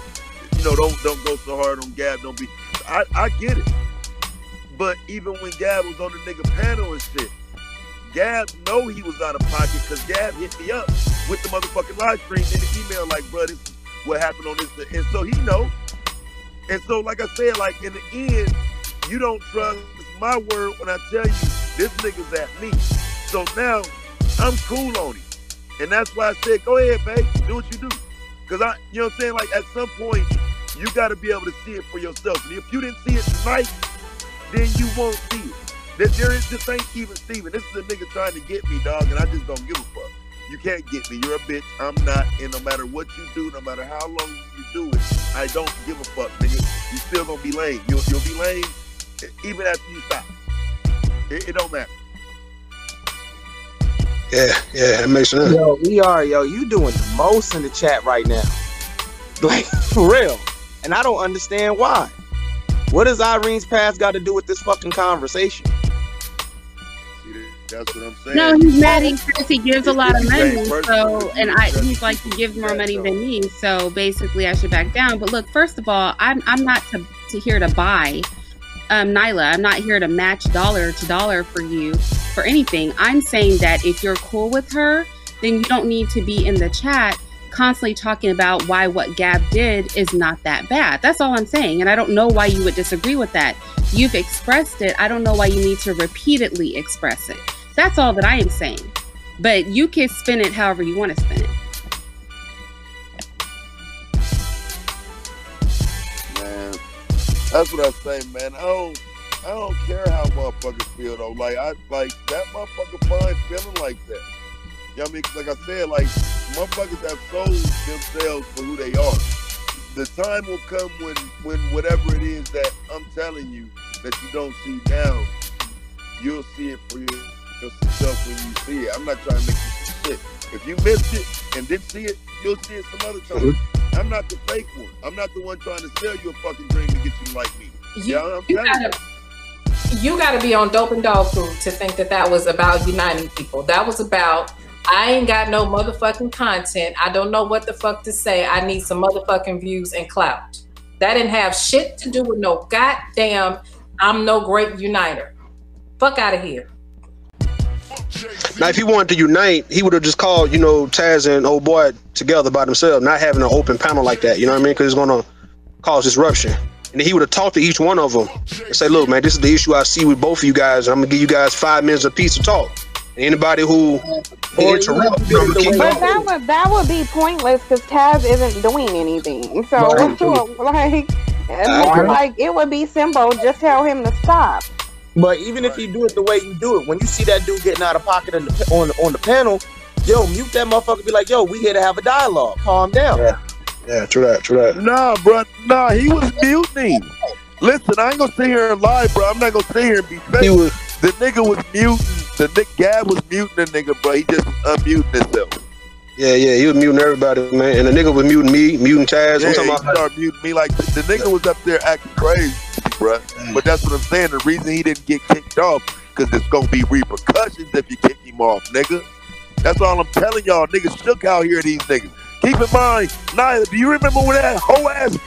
you know, don't go so hard on Gab. Don't be. I get it. But even when Gab was on the nigga panel and shit, Gab know he was out of pocket because Gab hit me up with the motherfucking live stream in the email like, bro, this is what happened on this. And so he know. And so, like I said, like in the end, you don't trust my word when I tell you this nigga's at me. So now I'm cool on him. And that's why I said, go ahead, babe, do what you do. Because you know what I'm saying? Like at some point, you got to be able to see it for yourself. And if you didn't see it tonight, then you won't see it. This ain't even Steven. This is a nigga trying to get me, dog, and I just don't give a fuck. You can't get me. You're a bitch. I'm not. And no matter what you do, no matter how long you do it, I don't give a fuck, nigga. You still gonna be lame. You'll be lame even after you stop. It don't matter. Yeah, that makes sense. Yo, you doing the most in the chat right now. Like, for real. And I don't understand why. What does Irene's past got to do with this fucking conversation? That's what I'm saying. No, he's mad because he gives a lot of money. So, and he's like, he gives more money than me. So basically, I should back down. But look, first of all, I'm not to here to buy Nylah. I'm not here to match dollar to dollar for you for anything. I'm saying that if you're cool with her, then you don't need to be in the chat constantly talking about why what Gab did is not that bad. That's all I'm saying. And I don't know why you would disagree with that. You've expressed it. I don't know why you need to repeatedly express it. That's all that I am saying. But you can spin it however you want to spin it. Man, that's what I'm saying, man. I don't care how motherfuckers feel though. Like that motherfucker fine feeling like that. You know what I mean? Like I said, like motherfuckers have sold themselves for who they are. The time will come when whatever it is that I'm telling you that you don't see now, you'll see it for yourself when you see it. I'm not trying to make you see shit. If you missed it and didn't see it, you'll see it some other time. I'm not the fake one. I'm not the one trying to sell you a fucking dream to get you to like me. You gotta be on dope and dog food to think that was about uniting people. That was about, I ain't got no motherfucking content. I don't know what the fuck to say. I need some motherfucking views and clout. That didn't have shit to do with no goddamn, I'm no great uniter. Fuck out of here. Now, if he wanted to unite, he would have just called, you know, Taz and old boy together by themselves, not having an open panel like that. You know what I mean? Because it's gonna cause disruption. And then he would have talked to each one of them and say, "Look, man, this is the issue I see with both of you guys. I'm gonna give you guys 5 minutes apiece to talk. And anybody who interrupt, but that would be pointless because Taz isn't doing anything. So like, more like it would be simple. Just tell him to stop." But even if you do it the way you do it, when you see that dude getting out of pocket on the panel, yo, mute that motherfucker. Be like, yo, we here to have a dialogue. Calm down. Yeah, true that. Nah, bro. Nah, he was mutiny. Listen, I ain't gonna sit here and lie, bro. I'm not gonna sit here and be fake. The nigga was muting. The Gab was muting the nigga, bro. He just unmuting himself. Yeah, he was muting everybody, man. And the nigga was muting me, muting Taz. Yeah, I'm talking he about started muting me. Like, the nigga was up there acting crazy, bro. But that's what I'm saying. The reason he didn't get kicked off, because there's gonna be repercussions if you kick him off, nigga. That's all I'm telling y'all. Niggas shook out here, these niggas. Keep in mind, Nylah, do you remember when that whole ass,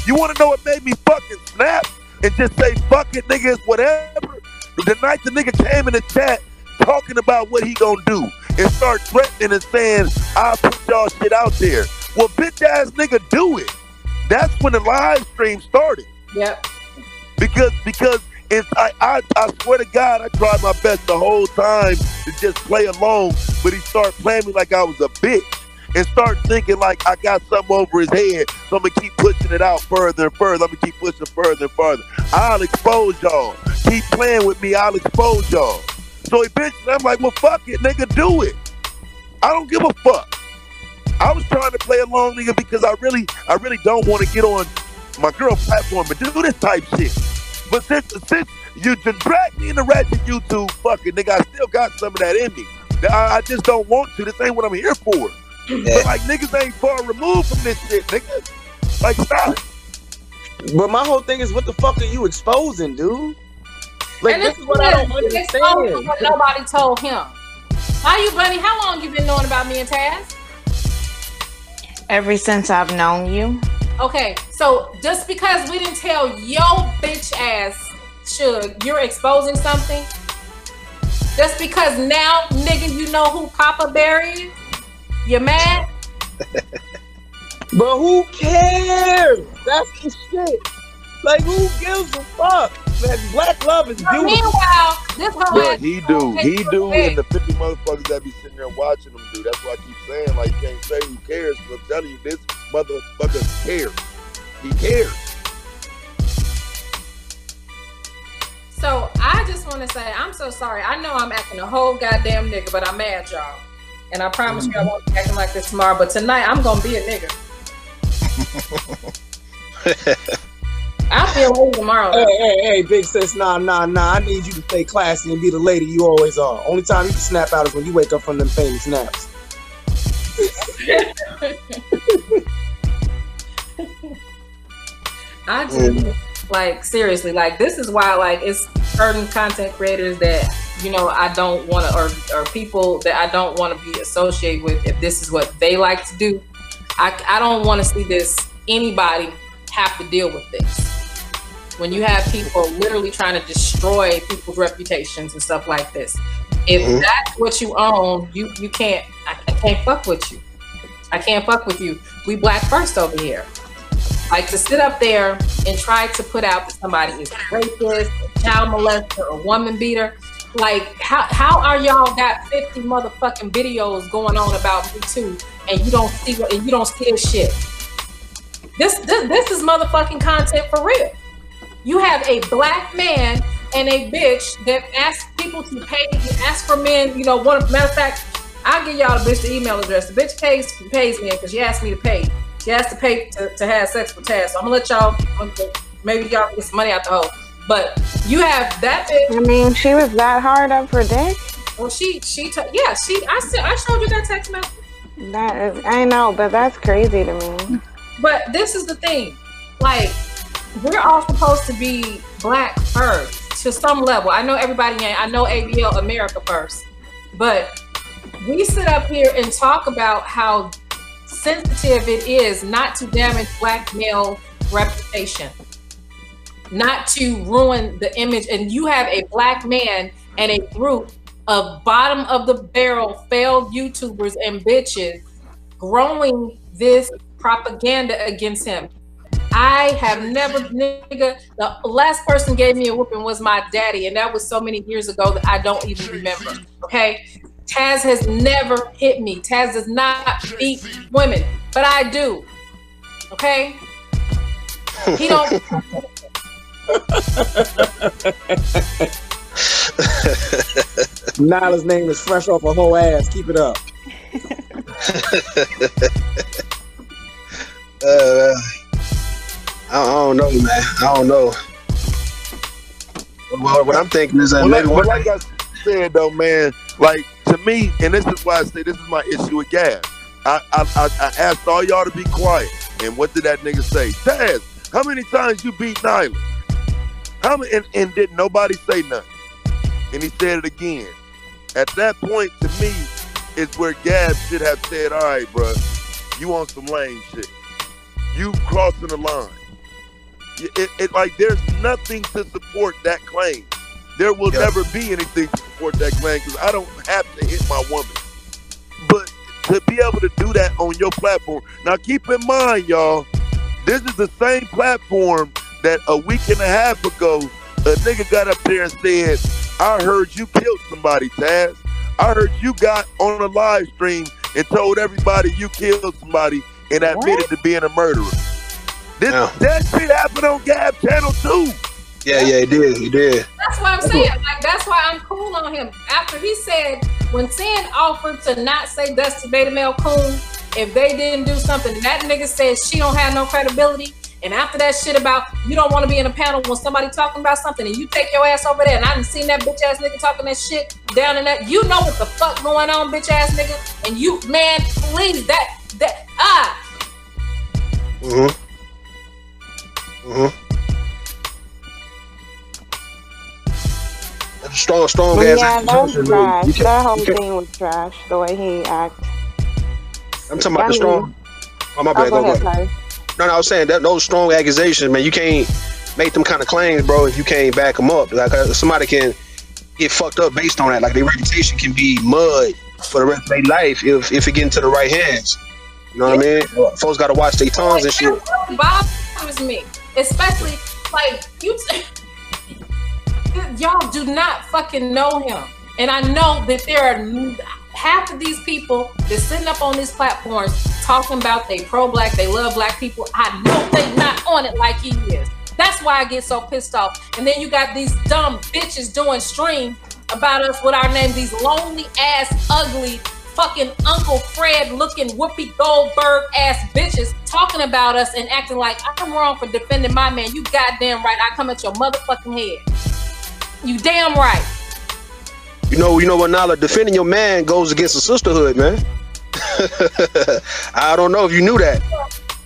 you want to know what made me fucking snap and just say, fuck it, nigga, it's whatever? The night the nigga came in the chat talking about what he gonna do and start threatening and saying, I'll put y'all shit out there. Well, bitch ass nigga, do it. That's when the live stream started. Yep. Because it's, I swear to God, I tried my best the whole time to just play along, but he started playing me like I was a bitch. And start thinking like I got something over his head, so I'm gonna keep pushing it out further and further. I'm gonna keep pushing further and further. I'll expose y'all. Keep playing with me, I'll expose y'all. So eventually I'm like, well, fuck it, nigga, do it. I don't give a fuck. I was trying to play along, nigga, because I really don't want to get on my girl platform and do this type shit. But since you just dragged me in the ratchet YouTube, fuck it, nigga, I still got some of that in me. I just don't want to. This ain't what I'm here for. But like niggas ain't far removed from this shit, nigga. Like stop. But my whole thing is, what the fuck are you exposing, dude? Like, and this is what I don't understand. What nobody told him. How you, Bunny? How long you been knowing about me and Taz? Ever since I've known you. Okay, so just because we didn't tell your bitch ass, you're exposing something. Just because now, nigga, you know who Papa Bear is? You mad? But who cares? That's the shit. Like, who gives a fuck? Man, black love is beautiful. Meanwhile, this whole ass he do, and the 50 motherfuckers that be sitting there watching them do. That's why I keep saying, like, you can't say who cares, because I'm telling you, this motherfucker cares. He cares. So I just want to say, I'm so sorry. I know I'm acting a whole goddamn nigga, but I'm mad, y'all. And I promise you I won't be acting like this tomorrow, but tonight I'm gonna be a nigga. I'll feel lazy tomorrow. Hey, big sis, nah. I need you to stay classy and be the lady you always are. Only time you can snap out is when you wake up from them famous naps. I just like, seriously, like, this is why, like, it's certain content creators that, you know, I don't want to, or people that I don't want to be associated with if this is what they like to do. I don't want to see anybody have to deal with this. When you have people literally trying to destroy people's reputations and stuff like this. If that's what you own, you can't, I can't fuck with you. I can't fuck with you. We black first over here. Like, to sit up there and try to put out that somebody is a rapist, a child molester, a woman beater. Like, how are y'all got 50 motherfucking videos going on about me too, and you don't see a shit? This is motherfucking content for real. You have a black man and a bitch that asks people to pay, ask for men. You know, matter of fact, I'll give y'all the bitch the email address. The bitch pays me because she asked me to pay. She has to pay to have sex with Taz. So I'm gonna let y'all, maybe y'all get some money out the hole. But you have that bitch. I mean, she was that hard up for dick? Well, I showed you that text message. That is, I know, but that's crazy to me. But this is the thing, like, we're all supposed to be black first to some level. I know everybody ain't. I know ABL America first, but we sit up here and talk about how sensitive it is not to damage black male reputation, not to ruin the image. And you have a black man and a group of bottom of the barrel failed YouTubers and bitches growing this propaganda against him. I have never, nigga, the last person gave me a whooping was my daddy, and that was so many years ago that I don't even remember, okay? Taz has never hit me. Taz does not beat women, but I do, okay? He don't... Nyla's name is fresh off her whole ass. Keep it up. I don't know, man. I don't know. Well, what I'm thinking is that maybe like I said though, man, like to me, and this is why I say this is my issue with Gab. I asked all y'all to be quiet, and what did that nigga say? Taz, how many times you beat Nylah? How many? And did nobody say nothing? And he said it again. At that point, to me, is where Gab should have said, "All right, bro, you on some lame shit. You crossing the line." It like there's nothing to support that claim. There will never be anything to support that claim because I don't have to hit my woman. But to be able to do that on your platform, now keep in mind, y'all, this is the same platform that a week and a half ago a nigga got up there and said, "I heard you killed somebody, Taz. I heard you got on a live stream and told everybody you killed somebody and admitted to being a murderer." That shit happened on Gab channel too. Yeah, he did. That's what I'm saying. Like, that's why I'm cool on him. After he said, when Sin offered to not say Dusty Beta Male Coon if they didn't do something, that nigga said she don't have no credibility. And after that shit about you don't want to be in a panel when somebody talking about something and you take your ass over there, and I done seen that bitch ass nigga talking that shit down in that, you know what the fuck going on, bitch ass nigga, and you, man, please, Strong yeah, ass. that's trash. That whole thing was trash. The way he acted. I'm talking about the strong. Oh, my bad. Go ahead. No, I was saying that those strong accusations, man. You can't make them kind of claims, bro, if you can't back them up. Like somebody can get fucked up based on that. Like their reputation can be mud for the rest of their life if it get into the right hands. You know what I mean? Folks got to watch their tongues and shit. That bothers me, especially like you. Y'all do not fucking know him, and I know that there are half of these people that sitting up on these platforms talking about they pro-black, they love black people. I know they not on it like he is. That's why I get so pissed off. And then you got these dumb bitches doing streams about us with our name, these lonely ass, ugly, fucking Uncle Fred looking Whoopi Goldberg ass bitches talking about us and acting like I'm wrong for defending my man. You goddamn right. I come at your motherfucking head. You damn right. You know what, Nylah? Defending your man goes against the sisterhood, man. I don't know if you knew that.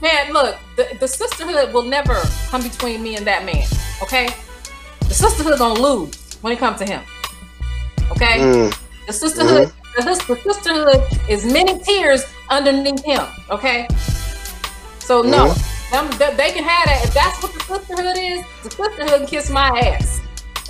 Man, look, the sisterhood will never come between me and that man, okay? The sisterhood gonna lose when it comes to him, okay? The sisterhood, the sisterhood is many tears underneath him, okay? So no, they can have that. If that's what the sisterhood is, the sisterhood can kiss my ass.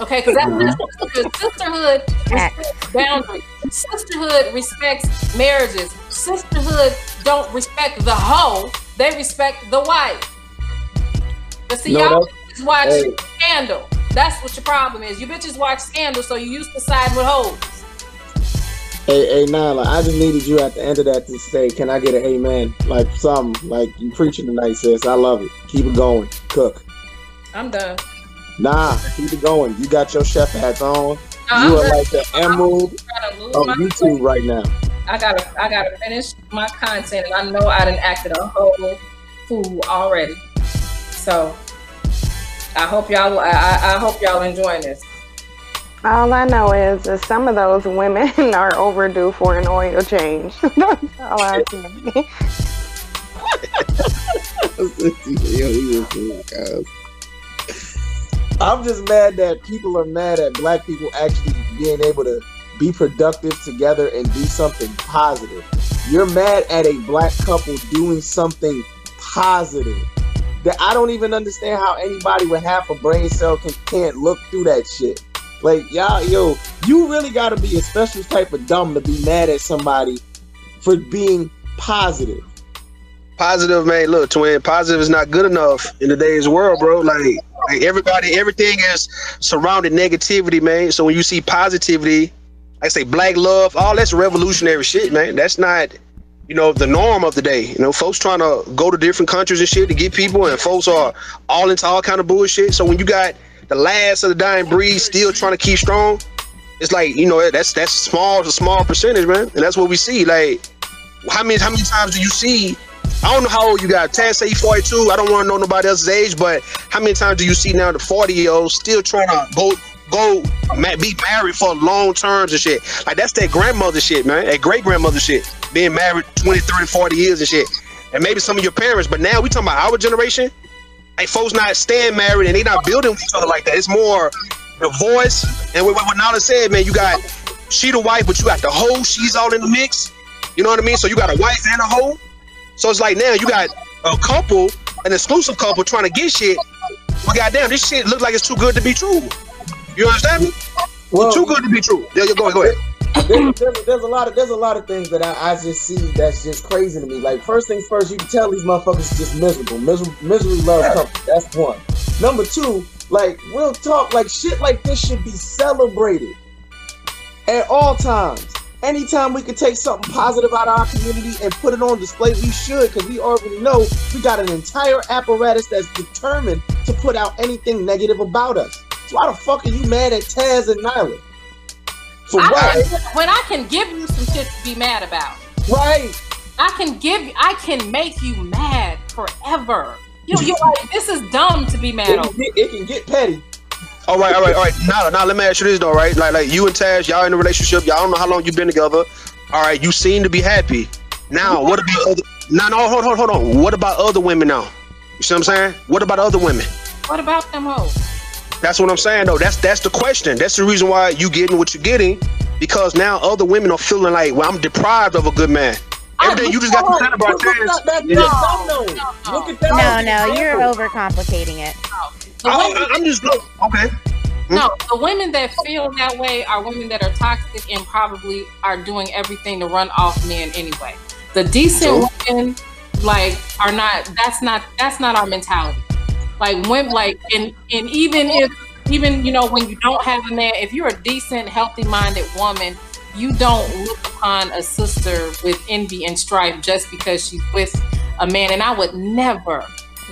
Okay, because that's sisterhood respects boundaries. Sisterhood respects marriages. Sisterhood don't respect the hoe, they respect the wife. But see, y'all bitches watch Scandal. That's what your problem is. You bitches watch Scandal, so you used to side with hoes. Hey, Nylah, I just needed you at the end of that to say, can I get an amen? Like something, like you preaching tonight, sis. I love it. Keep it going. Cook. I'm done. Nah, keep it going. You got your chef hats on. You are like the emerald of YouTube right now. I gotta finish my content, and I know I done acted a whole fool already. So I hope y'all I hope y'all enjoying this. All I know is that some of those women are overdue for an oil change. That's all I say. I'm just mad that people are mad at black people actually being able to be productive together and do something positive. You're mad at a black couple doing something positive. That I don't even understand how anybody with half a brain cell can't look through that shit. Like, y'all, You really got to be a special type of dumb to be mad at somebody for being positive. Positive, man. Look, twin, positive is not good enough in today's world, bro. Like everybody, everything is surrounded negativity, man. So when you see positivity, like I say black love, all that's revolutionary shit, man. That's not, you know, the norm of the day. You know, folks trying to go to different countries and shit to get people, and folks are all into all kind of bullshit. So when you got the last of the dying breed still trying to keep strong, it's like, you know, that's small, a small percentage, man. And that's what we see. Like, how many times do you see? I don't know how old you got. Taz say 42. I don't want to know nobody else's age, but how many times do you see now the 40-year-olds still trying to be married for long terms and shit? Like, that's that grandmother shit, man. That great grandmother shit. Being married 20, 30, 40 years and shit. And maybe some of your parents, but now we talking about our generation. Like, folks not staying married and they not building with each other like that. It's more divorce. And what Nylah said, man, you got she the wife, but you got the hoe. She's all in the mix. You know what I mean? So you got a wife and a hoe. So it's like now you got a couple, an exclusive couple trying to get shit. But goddamn, this shit look like it's too good to be true. You understand me? Well, too good to be true. Yeah, go ahead. There's a lot of things that I just see that's just crazy to me. Like, first things first, you can tell these motherfuckers just miserable. Misery loves company. That's one. Number two, like, real talk, like shit like this should be celebrated at all times. Anytime we can take something positive out of our community and put it on display, we should, because we already know we got an entire apparatus that's determined to put out anything negative about us. So why the fuck are you mad at Taz and Nylah? For what? When I can give you some shit to be mad about. Right. I can make you mad forever. You're like, this is dumb to be mad over. It can get petty. All right. Now let me ask you this though, right? Like you and Taz, y'all in a relationship. Y'all don't know how long you've been together. All right, you seem to be happy. Now, what about other? Hold on. What about other women now? You see what I'm saying? What about other women? What about them hoes? That's what I'm saying though. That's the question. That's the reason why you getting what you're getting, because now other women are feeling like, well, I'm deprived of a good man. Everything you just got to say about Taz. No, you're overcomplicating it. I'm just okay. No, the women that feel that way are women that are toxic and probably are doing everything to run off men anyway. The decent women, like, are not. That's not our mentality. Like, when, like, and even you know, when you don't have a man, if you're a decent, healthy-minded woman, you don't look upon a sister with envy and strife just because she's with a man. And I would never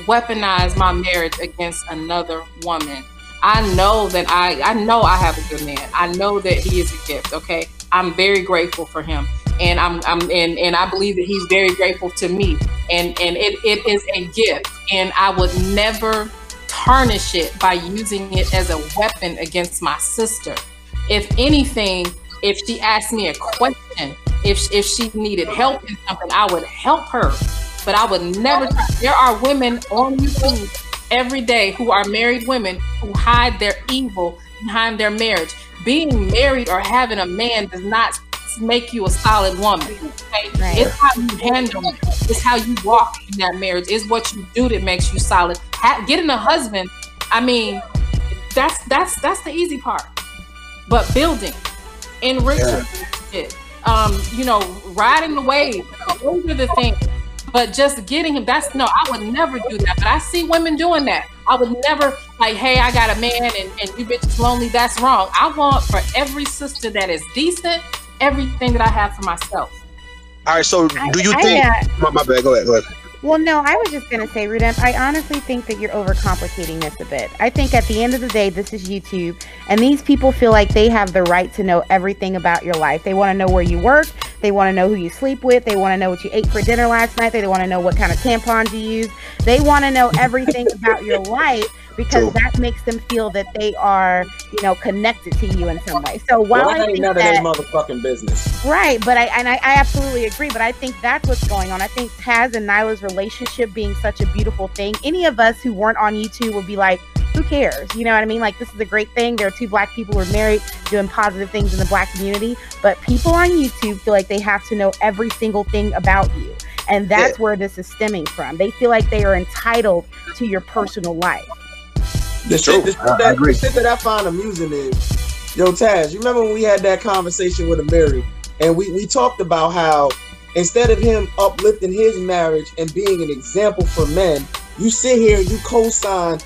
weaponize my marriage against another woman. I know that I know I have a good man. I know that he is a gift. Okay, I'm very grateful for him, and and I believe that he's very grateful to me. And it is a gift, and I would never tarnish it by using it as a weapon against my sister. If anything, if she asked me a question, if she needed help in something, I would help her. But I would never. There are women on YouTube every day who are married women who hide their evil behind their marriage. Being married or having a man does not make you a solid woman. Okay? Right. It's how you handle it. It's how you walk in that marriage. It's what you do that makes you solid. Getting a husband, I mean, that's the easy part. But building, enriching, you know, riding the wave, those are the things. But just getting him, I would never do that. But I see women doing that. I would never, like, hey, I got a man and you bitches lonely. That's wrong. I want for every sister that is decent, everything that I have for myself. All right, so do you think... My bad, go ahead. Well, no, I was just going to say, Rudem, I honestly think that you're overcomplicating this a bit. I think at the end of the day, this is YouTube, and these people feel like they have the right to know everything about your life. They want to know where you work. They want to know who you sleep with. They want to know what you ate for dinner last night. They want to know what kind of tampons you use. They want to know everything about your life, because that makes them feel that they are, you know, connected to you in some way. So while I think none of their motherfucking business, right? But I absolutely agree. But I think that's what's going on. I think Taz and Nyla's relationship being such a beautiful thing. Any of us who weren't on YouTube would be like, who cares? You know what I mean? Like, this is a great thing. There are two black people who are married doing positive things in the black community. But people on YouTube feel like they have to know every single thing about you. And that's where this is stemming from. They feel like they are entitled to your personal life. The shit that I find amusing is Yo, Taz, you remember when we had that conversation with Amiri, and we talked about how instead of him uplifting his marriage and being an example for men, you sit here, you co-sign,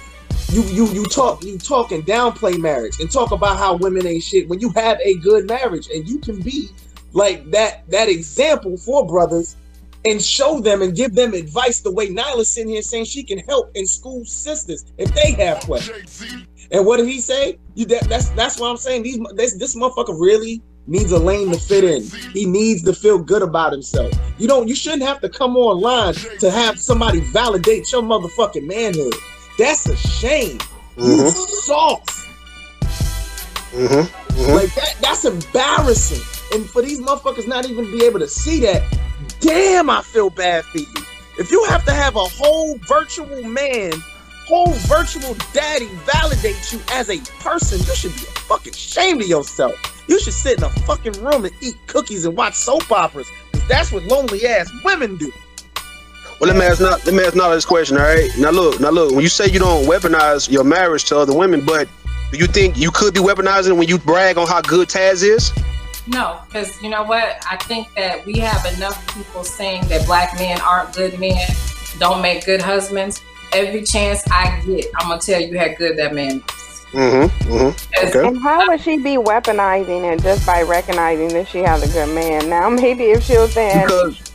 you talk and downplay marriage and talk about how women ain't shit when you have a good marriage, and you can be like that example for brothers and show them and give them advice the way Nyla's sitting here saying she can help and school sisters if they have questions. And what did he say? That's what I'm saying. This motherfucker really needs a lane to fit in. He needs to feel good about himself. You shouldn't have to come online to have somebody validate your motherfucking manhood. That's a shame. You soft. Like that's embarrassing. And for these motherfuckers not even be able to see that, damn, I feel bad for you. If you have to have a whole virtual man, whole virtual daddy validate you as a person, you should be fucking ashamed of yourself. You should sit in a fucking room and eat cookies and watch soap operas, because that's what lonely ass women do. Well, let me ask Nylah this question, all right? Now look, when you say you don't weaponize your marriage to other women, but do you think you could be weaponizing when you brag on how good Taz is? No, because you know what? I think that we have enough people saying that black men aren't good men, don't make good husbands. Every chance I get, I'm gonna tell you how good that man is. Okay. And how would she be weaponizing it just by recognizing that she has a good man? Now maybe if she was saying,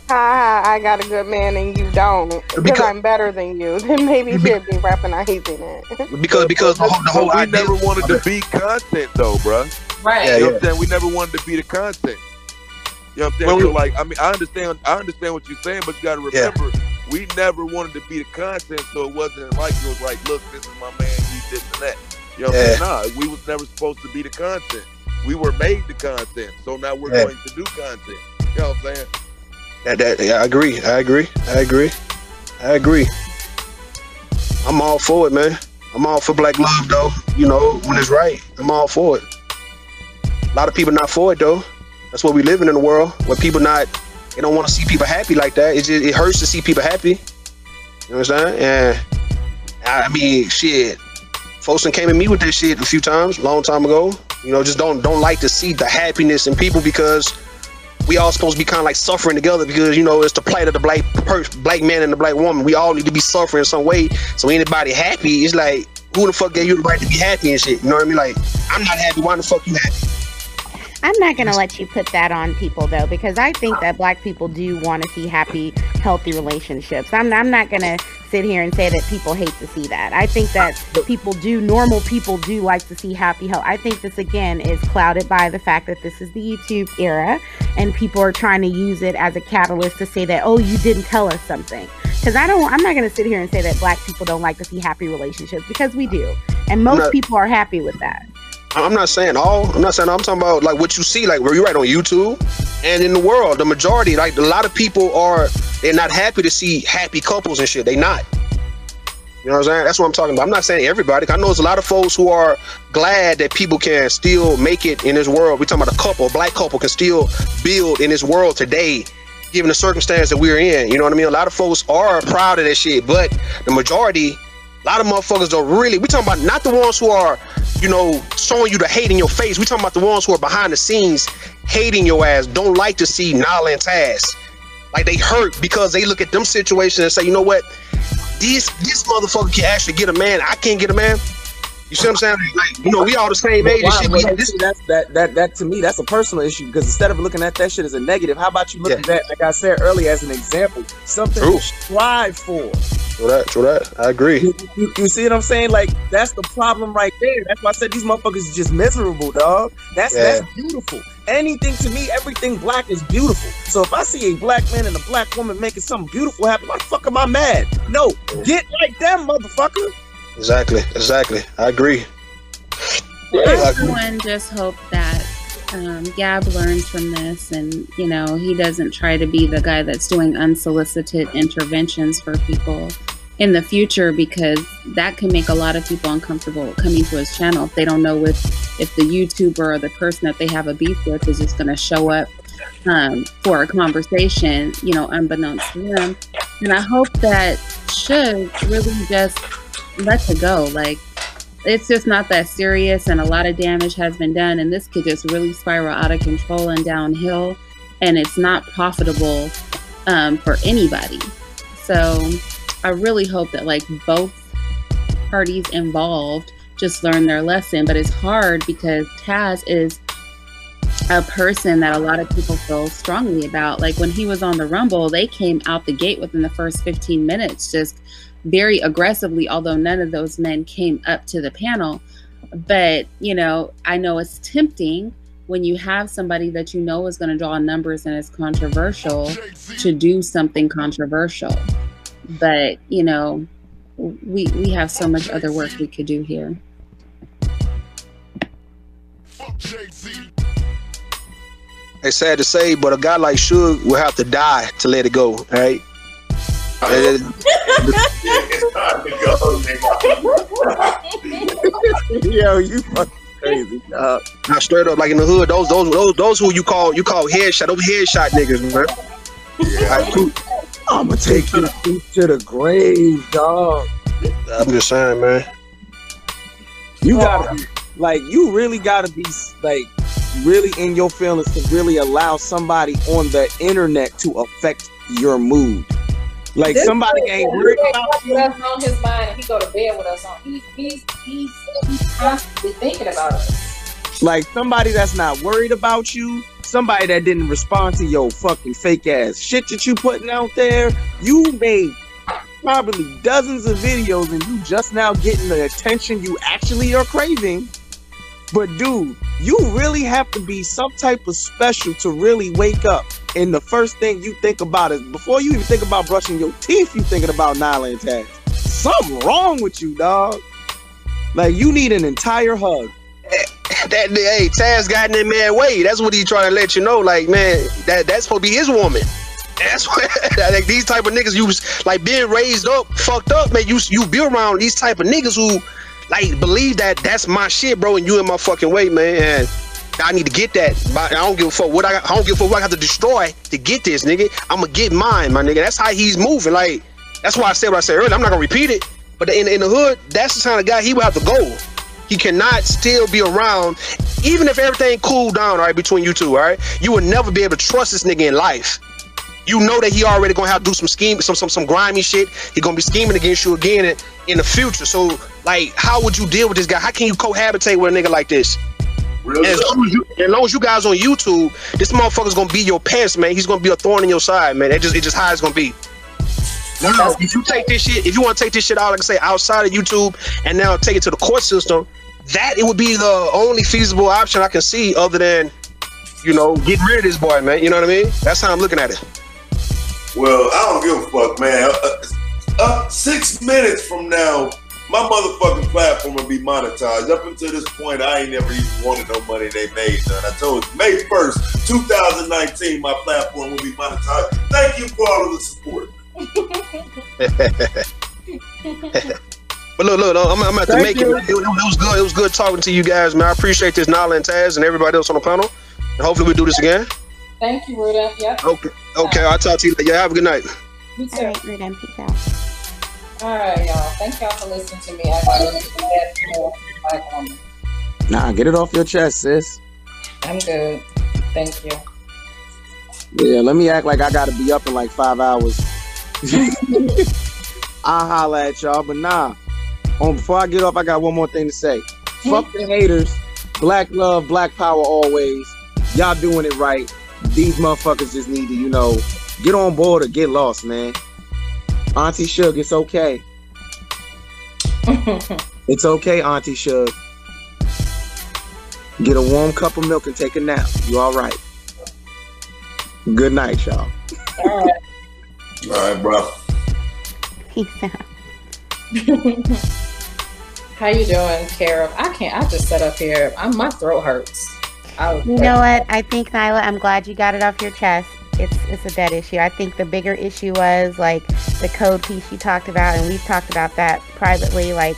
ha, I got a good man and you don't, because I'm better than you, then maybe she'd be weaponizing it. Because the whole we idea never wanted to be content though, bruh. Right. You know what I'm saying? We never wanted to be the content. You know what I'm saying? So like, I mean, I understand what you're saying, but you gotta remember, we never wanted to be the content, so it wasn't like it was like, look, this is my man, he this and that. You know what I'm saying? Nah, we was never supposed to be the content. We were made the content, so now we're going to do content. You know what I'm saying? I agree. I'm all for it, man. I'm all for black love, though. You know, when it's right, I'm all for it. A lot of people not for it, though. That's what we live in the world, where people they don't want to see people happy like that. It hurts to see people happy. You know what I'm saying? And I mean, shit, folks came at me with this shit a few times, a long time ago. You know, just don't like to see the happiness in people, because we all supposed to be kind of like suffering together, because, you know, it's the plight of the black man and the black woman. We all need to be suffering in some way. So anybody happy, it's like, who the fuck gave you the right to be happy and shit? You know what I mean? Like, I'm not happy. Why the fuck you happy? I'm not going to let you put that on people, though, because I think that black people do want to see happy, healthy relationships. I'm not going to sit here and say that people hate to see that. I think that normal people do like to see happy, health. I think this, again, is clouded by the fact that this is the YouTube era, and people are trying to use it as a catalyst to say that, oh, you didn't tell us something. Because I'm not going to sit here and say that black people don't like to see happy relationships, because we do. And most people are happy with that. I'm not saying all. I'm talking about like what you see, like where you write on YouTube and in the world. The majority, like a lot of people they're not happy to see happy couples and shit. They not. You know what I'm saying? That's what I'm talking about. I'm not saying everybody. I know there's a lot of folks who are glad that people can still make it in this world. We're talking about a black couple can still build in this world today, given the circumstance that we're in. You know what I mean? A lot of folks are proud of that shit, but the majority, a lot of motherfuckers are really, we talking about not the ones who are, you know, showing you the hate in your face. We talking about the ones who are behind the scenes hating your ass, don't like to see Nylah and Taz. Like, they hurt because they look at them situations and say, you know what, this motherfucker can actually get a man, I can't get a man. You see what I'm saying? Like, you know, we all the same age and shit. That to me, that's a personal issue, because instead of looking at that shit as a negative, how about you look at that, like I said earlier, as an example, something to strive for. True that. I agree. You see what I'm saying? Like, that's the problem right there. That's why I said these motherfuckers are just miserable, dog. That's beautiful. Anything to me, everything black is beautiful. So if I see a black man and a black woman making something beautiful happen, why the fuck am I mad? No, get like them, motherfucker. Exactly. I agree. I, for one, just hope that Gab learns from this, and, you know, he doesn't try to be the guy that's doing unsolicited interventions for people in the future, because that can make a lot of people uncomfortable coming to his channel if they don't know if the YouTuber or the person that they have a beef with is just going to show up for a conversation, you know, unbeknownst to them. And I hope that should really just let it go. Like, it's just not that serious, and a lot of damage has been done, and this could just really spiral out of control and downhill, and it's not profitable for anybody. So I really hope that like both parties involved just learn their lesson. But it's hard because Taz is a person that a lot of people feel strongly about. Like when he was on the Rumble, they came out the gate within the first 15 minutes just very aggressively, although none of those men came up to the panel. But, you know, I know it's tempting when you have somebody that you know is going to draw numbers and is controversial to do something controversial. But, you know, we have so much other work we could do here. It's sad to say, but a guy like Suge will have to die to let it go, right? It's time to go, nigga. Yo, you fucking crazy, dog. Now, straight up, like in the hood, those who you call headshot, those headshot niggas, man. Yeah. I'm gonna take you to the grave, dog. I'm just saying, man. You gotta be, like, you really gotta be, like, really in your feelings to really allow somebody on the internet to affect your mood. Like this somebody ain't worried about you. That's on his mind, and he go to bed with us on. He's constantly thinking about us. Like somebody that's not worried about you, somebody that didn't respond to your fucking fake ass shit that you putting out there. You made probably dozens of videos, and you just now getting the attention you actually are craving. But dude, you really have to be some type of special to really wake up. And the first thing you think about is, before you even think about brushing your teeth, you thinking about Nylah and Taz. Something wrong with you, dog. Like, you need an entire hug. Hey, Taz got in that man way. That's what he trying to let you know. Like, man, that's supposed to be his woman. That's what, like, these type of niggas, you like being raised up, fucked up, man. You be around these type of niggas who like believe that that's my shit, bro, and you in my fucking way, man. And I need to get that. But I don't give a fuck what I don't give a fuck what I have to destroy to get this, nigga. I'm gonna get mine, my nigga. That's how he's moving. Like, that's why I said what I said earlier. I'm not gonna repeat it. But in the hood, that's the kind of guy he would have to go. He cannot still be around, even if everything cooled down, all right, between you two, all right? You would never be able to trust this nigga in life. You know that he already gonna have to do some scheme, some grimy shit. He gonna be scheming against you again in the future. So, like, how would you deal with this guy? How can you cohabitate with a nigga like this? Really? As long as you guys on YouTube, this motherfucker's gonna be your pants, man. He's gonna be a thorn in your side, man. It's just how it's gonna be. Now, if you take this shit, if you want to take this shit out, like I say, outside of YouTube, and now take it to the court system, that it would be the only feasible option I can see, other than, you know, getting rid of this boy, man. You know what I mean? That's how I'm looking at it. Well, I don't give a fuck, man. 6 minutes from now, my motherfucking platform will be monetized. Up until this point, I ain't never even wanted no money they made none. I told you, May 1st, 2019, my platform will be monetized. Thank you for all of the support. But look, I'm gonna have to make it. It was good. It was good talking to you guys, man. I appreciate this, Nylah and Taz, and everybody else on the panel. And hopefully we do this again. Thank you, Ruda. Yeah. Okay. I'll talk to you later. Yeah, have a good night. You too. All right, Ruda, peace out. All right, y'all. Thank y'all for listening to me. Nah, get it off your chest, sis. I'm good. Thank you. Yeah, let me act like I gotta be up in like 5 hours. I'll holla at y'all, but nah. Before I get off, I got one more thing to say. Fuck the haters. Black love, black power always. Y'all doing it right. These motherfuckers just need to, you know, get on board or get lost, man. Auntie Suge, it's okay. It's okay, Auntie Suge. Get a warm cup of milk and take a nap. You all right. Good night, y'all. All right. All right, bro. Peace out. How you doing, Cara? I just sat up here. My throat hurts. You know what? I think, Nylah, I'm glad you got it off your chest. It's a dead issue. I think the bigger issue was like the code piece you talked about, and we've talked about that privately. Like,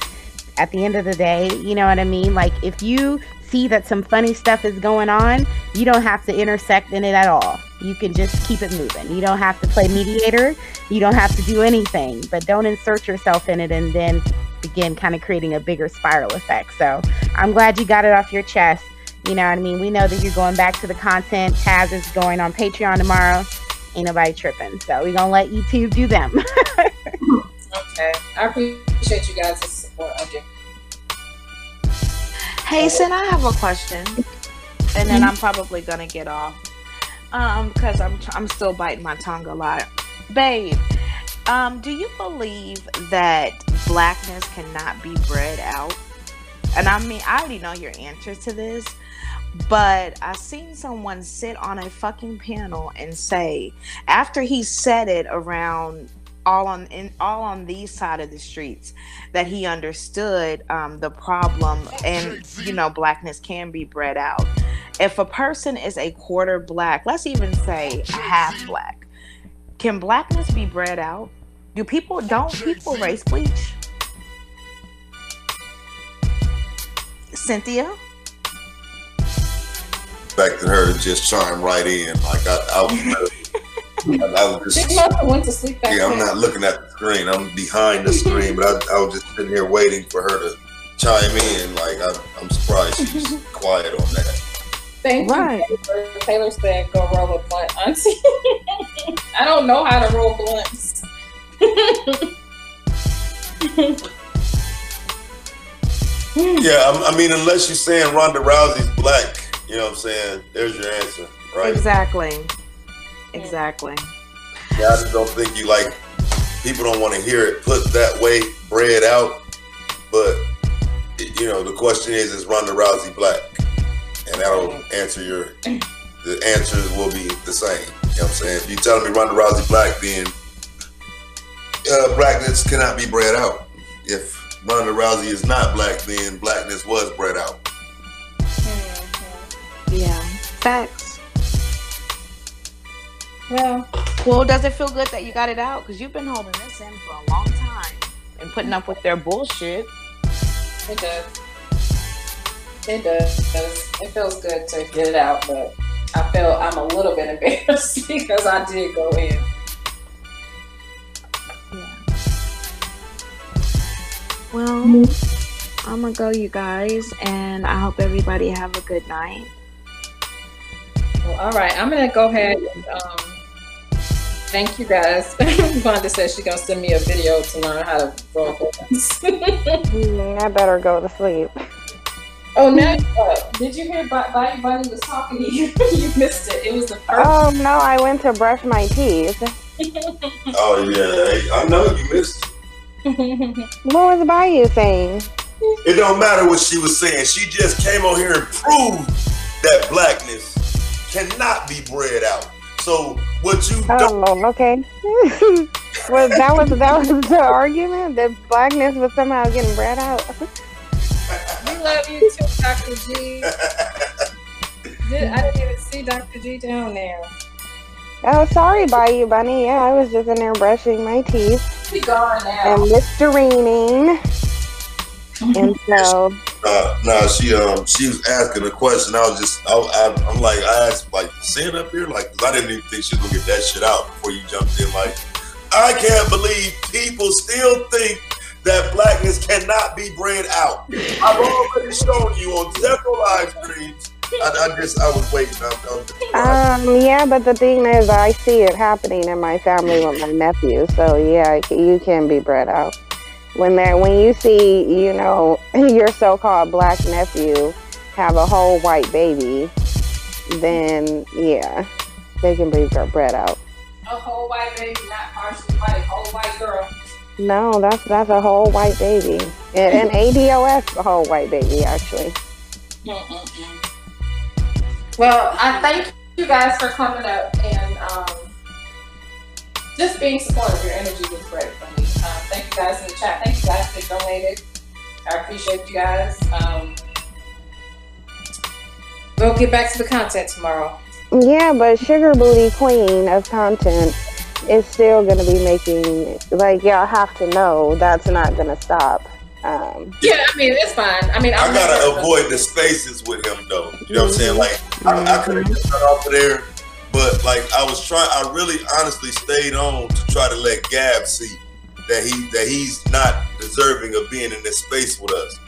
at the end of the day, you know what I mean? Like, if you see that some funny stuff is going on, you don't have to intersect in it at all. You can just keep it moving. You don't have to play mediator. You don't have to do anything, but don't insert yourself in it and then again, kind of creating a bigger spiral effect. So I'm glad you got it off your chest. You know what I mean? We know that you're going back to the content. Taz is going on Patreon tomorrow. Ain't nobody tripping. So we're going to let YouTube do them. Okay. I appreciate you guys' support. Okay. Hey, Sin, I have a question. And then I'm probably going to get off. Because I'm still biting my tongue a lot. Babe, do you believe that blackness cannot be bred out? And I mean, I already know your answer to this, but I seen someone sit on a fucking panel and say, after he said it around all on these side of the streets, that he understood the problem, and you know, blackness can be bred out. If a person is a quarter black, let's even say a half black, can blackness be bred out? Don't people race bleach? Cynthia? Expecting her to just chime right in. Like I was just, She must have went to sleep back I'm there. not looking at the screen. I'm behind the screen, but I was just sitting here waiting for her to chime in. Like I'm surprised she's quiet on that. Thank you. Taylor said, "Go roll a blunt, auntie." I don't know how to roll blunts. Yeah, I mean, unless you're saying Ronda Rousey's black, you know what I'm saying? There's your answer, right? Exactly. Yeah, I just don't think people don't want to hear it put that way, bred out. But, you know, the question is Ronda Rousey black? And that'll answer the answers will be the same. You know what I'm saying? If you tell me Ronda Rousey black, then blackness cannot be bred out. If Ronda Rousey is not black, then blackness was bred out. Yeah, facts. Well, does it feel good that you got it out? Because you've been holding this in for a long time and putting up with their bullshit. It does. It does. It feels good to get it out, but I feel I'm a little bit embarrassed because I did go in. Well, I'm gonna go, you guys, and I hope everybody have a good night. Well, all right, I'm gonna go ahead and thank you guys. Vonda says she's gonna send me a video to learn how to roll buttons. I better go to sleep. Oh, now did you hear Bayou Bunny was talking to you? You missed it. It was the first. Oh no, I went to brush my teeth. Oh yeah, I know you missed it. What was Bayou saying? It don't matter what she was saying. She just came on here and proved that blackness cannot be bred out. So what you don't... okay. Well, that was the argument, that blackness was somehow getting bred out. We love you too, Dr. G. I didn't even see Dr. G down there. Oh, sorry, Bayou Bunny. Yeah, I was just in there brushing my teeth. She gone now. And Listerine. And so... she was asking a question. I'm like, I asked, like, sit up here, like, 'cause I didn't even think she was gonna get that shit out before you jumped in. Like, I can't believe people still think that blackness cannot be bred out. I've already shown you on several live streams. I was waiting. Yeah, but the thing is, I see it happening in my family with my nephew. So yeah, you can be bred out. When you see, you know, your so-called black nephew have a whole white baby, then yeah, they can be bred out. A whole white baby, not partially white, whole white girl. No, that's a whole white baby. And ADOS, a whole white baby, actually. Well, I thank you guys for coming up and just being supportive. Your energy was great for me. Thank you guys in the chat. Thank you guys that donated. I appreciate you guys. We'll get back to the content tomorrow. Yeah, but Sugar Booty Queen of content is still going to be making, like, y'all have to know that's not going to stop. Yeah, I mean, it's fine. I mean, I gotta avoid the spaces with him, though. You know what I'm saying? Like, I could have just got off of there, but like, I really honestly stayed on to try to let Gab see that he's not the deserving of being in this space with us.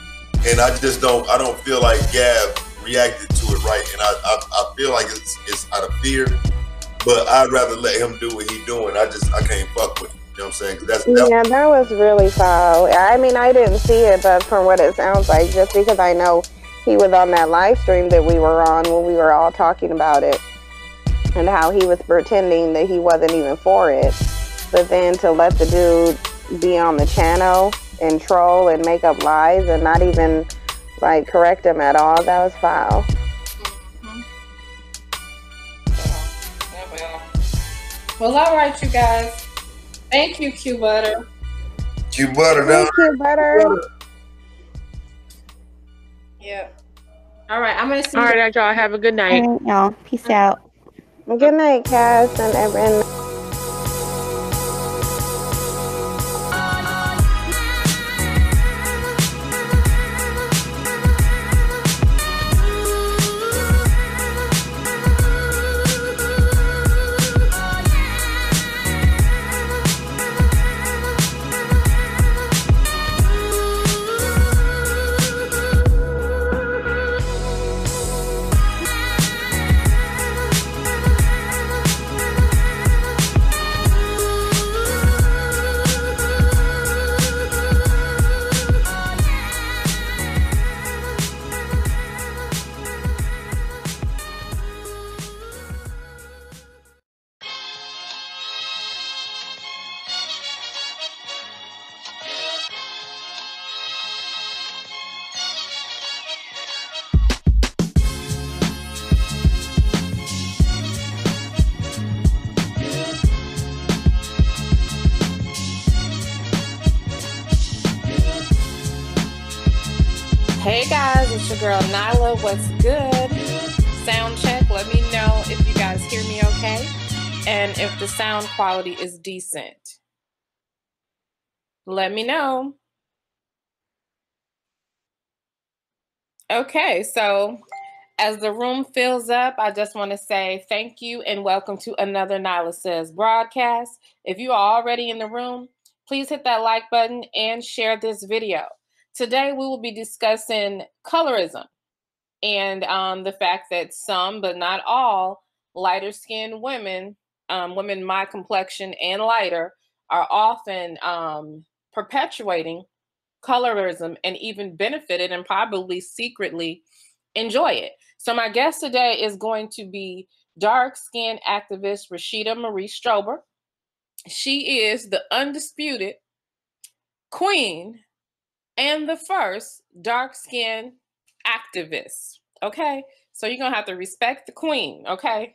And I don't feel like Gav reacted to it right. And I feel like it's out of fear, but I'd rather let him do what he's doing. I can't fuck with him. You know what I'm saying? Yeah, that was really foul. I mean, I didn't see it, but from what it sounds like, just because I know he was on that live stream that we were on when we were all talking about it and how he was pretending that he wasn't even for it. But then to let the dude be on the channel and troll and make up lies and not even like correct him at all, that was foul. Well, all right, you guys. Thank you, Q Butter. Q Butter, Thank you, Butter. Yeah. All right, I'm gonna see. All right, y'all have a good night. All right, y'all. Peace out. Good night, Cass and everyone. Hey guys, it's your girl Nylah. What's good? Sound check. Let me know if you guys hear me okay and if the sound quality is decent. Let me know. Okay, so as the room fills up, I just want to say thank you and welcome to another Nylah Says broadcast. If you are already in the room, please hit that like button and share this video. Today, we will be discussing colorism and the fact that some, but not all, lighter-skinned women, women my complexion and lighter, are often perpetuating colorism and even benefited and probably secretly enjoy it. So my guest today is going to be dark-skinned activist Rashida Marie Strober. She is the undisputed queen and the first dark-skinned activist, okay? So you're gonna have to respect the queen, okay?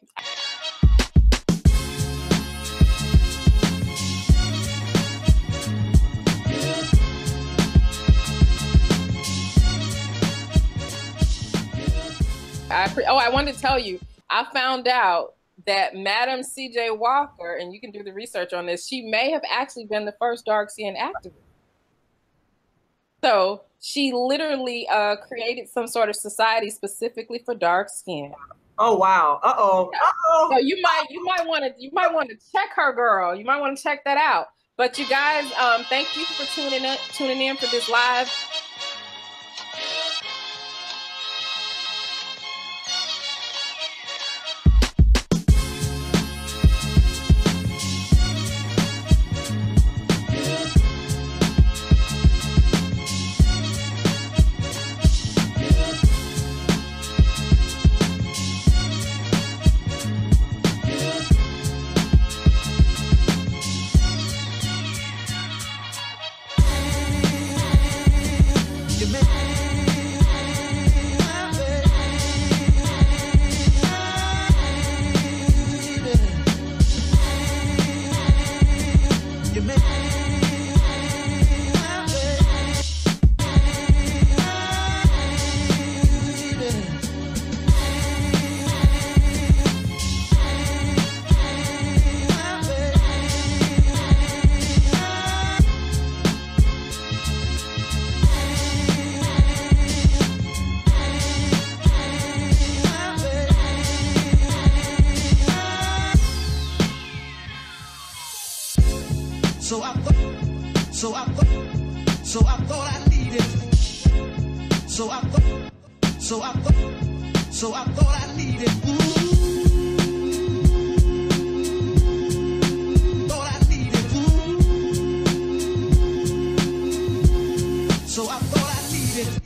I wanted to tell you, I found out that Madam C.J. Walker, and you can do the research on this, she may have actually been the first dark-skinned activist. So she literally created some sort of society specifically for dark skin. Oh wow! So you might want to check her, girl. You might want to check that out. But you guys, thank you for tuning in for this live. So I thought I needed. So I thought I needed. Thought I needed. So I thought I needed.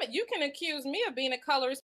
You can accuse me of being a colorist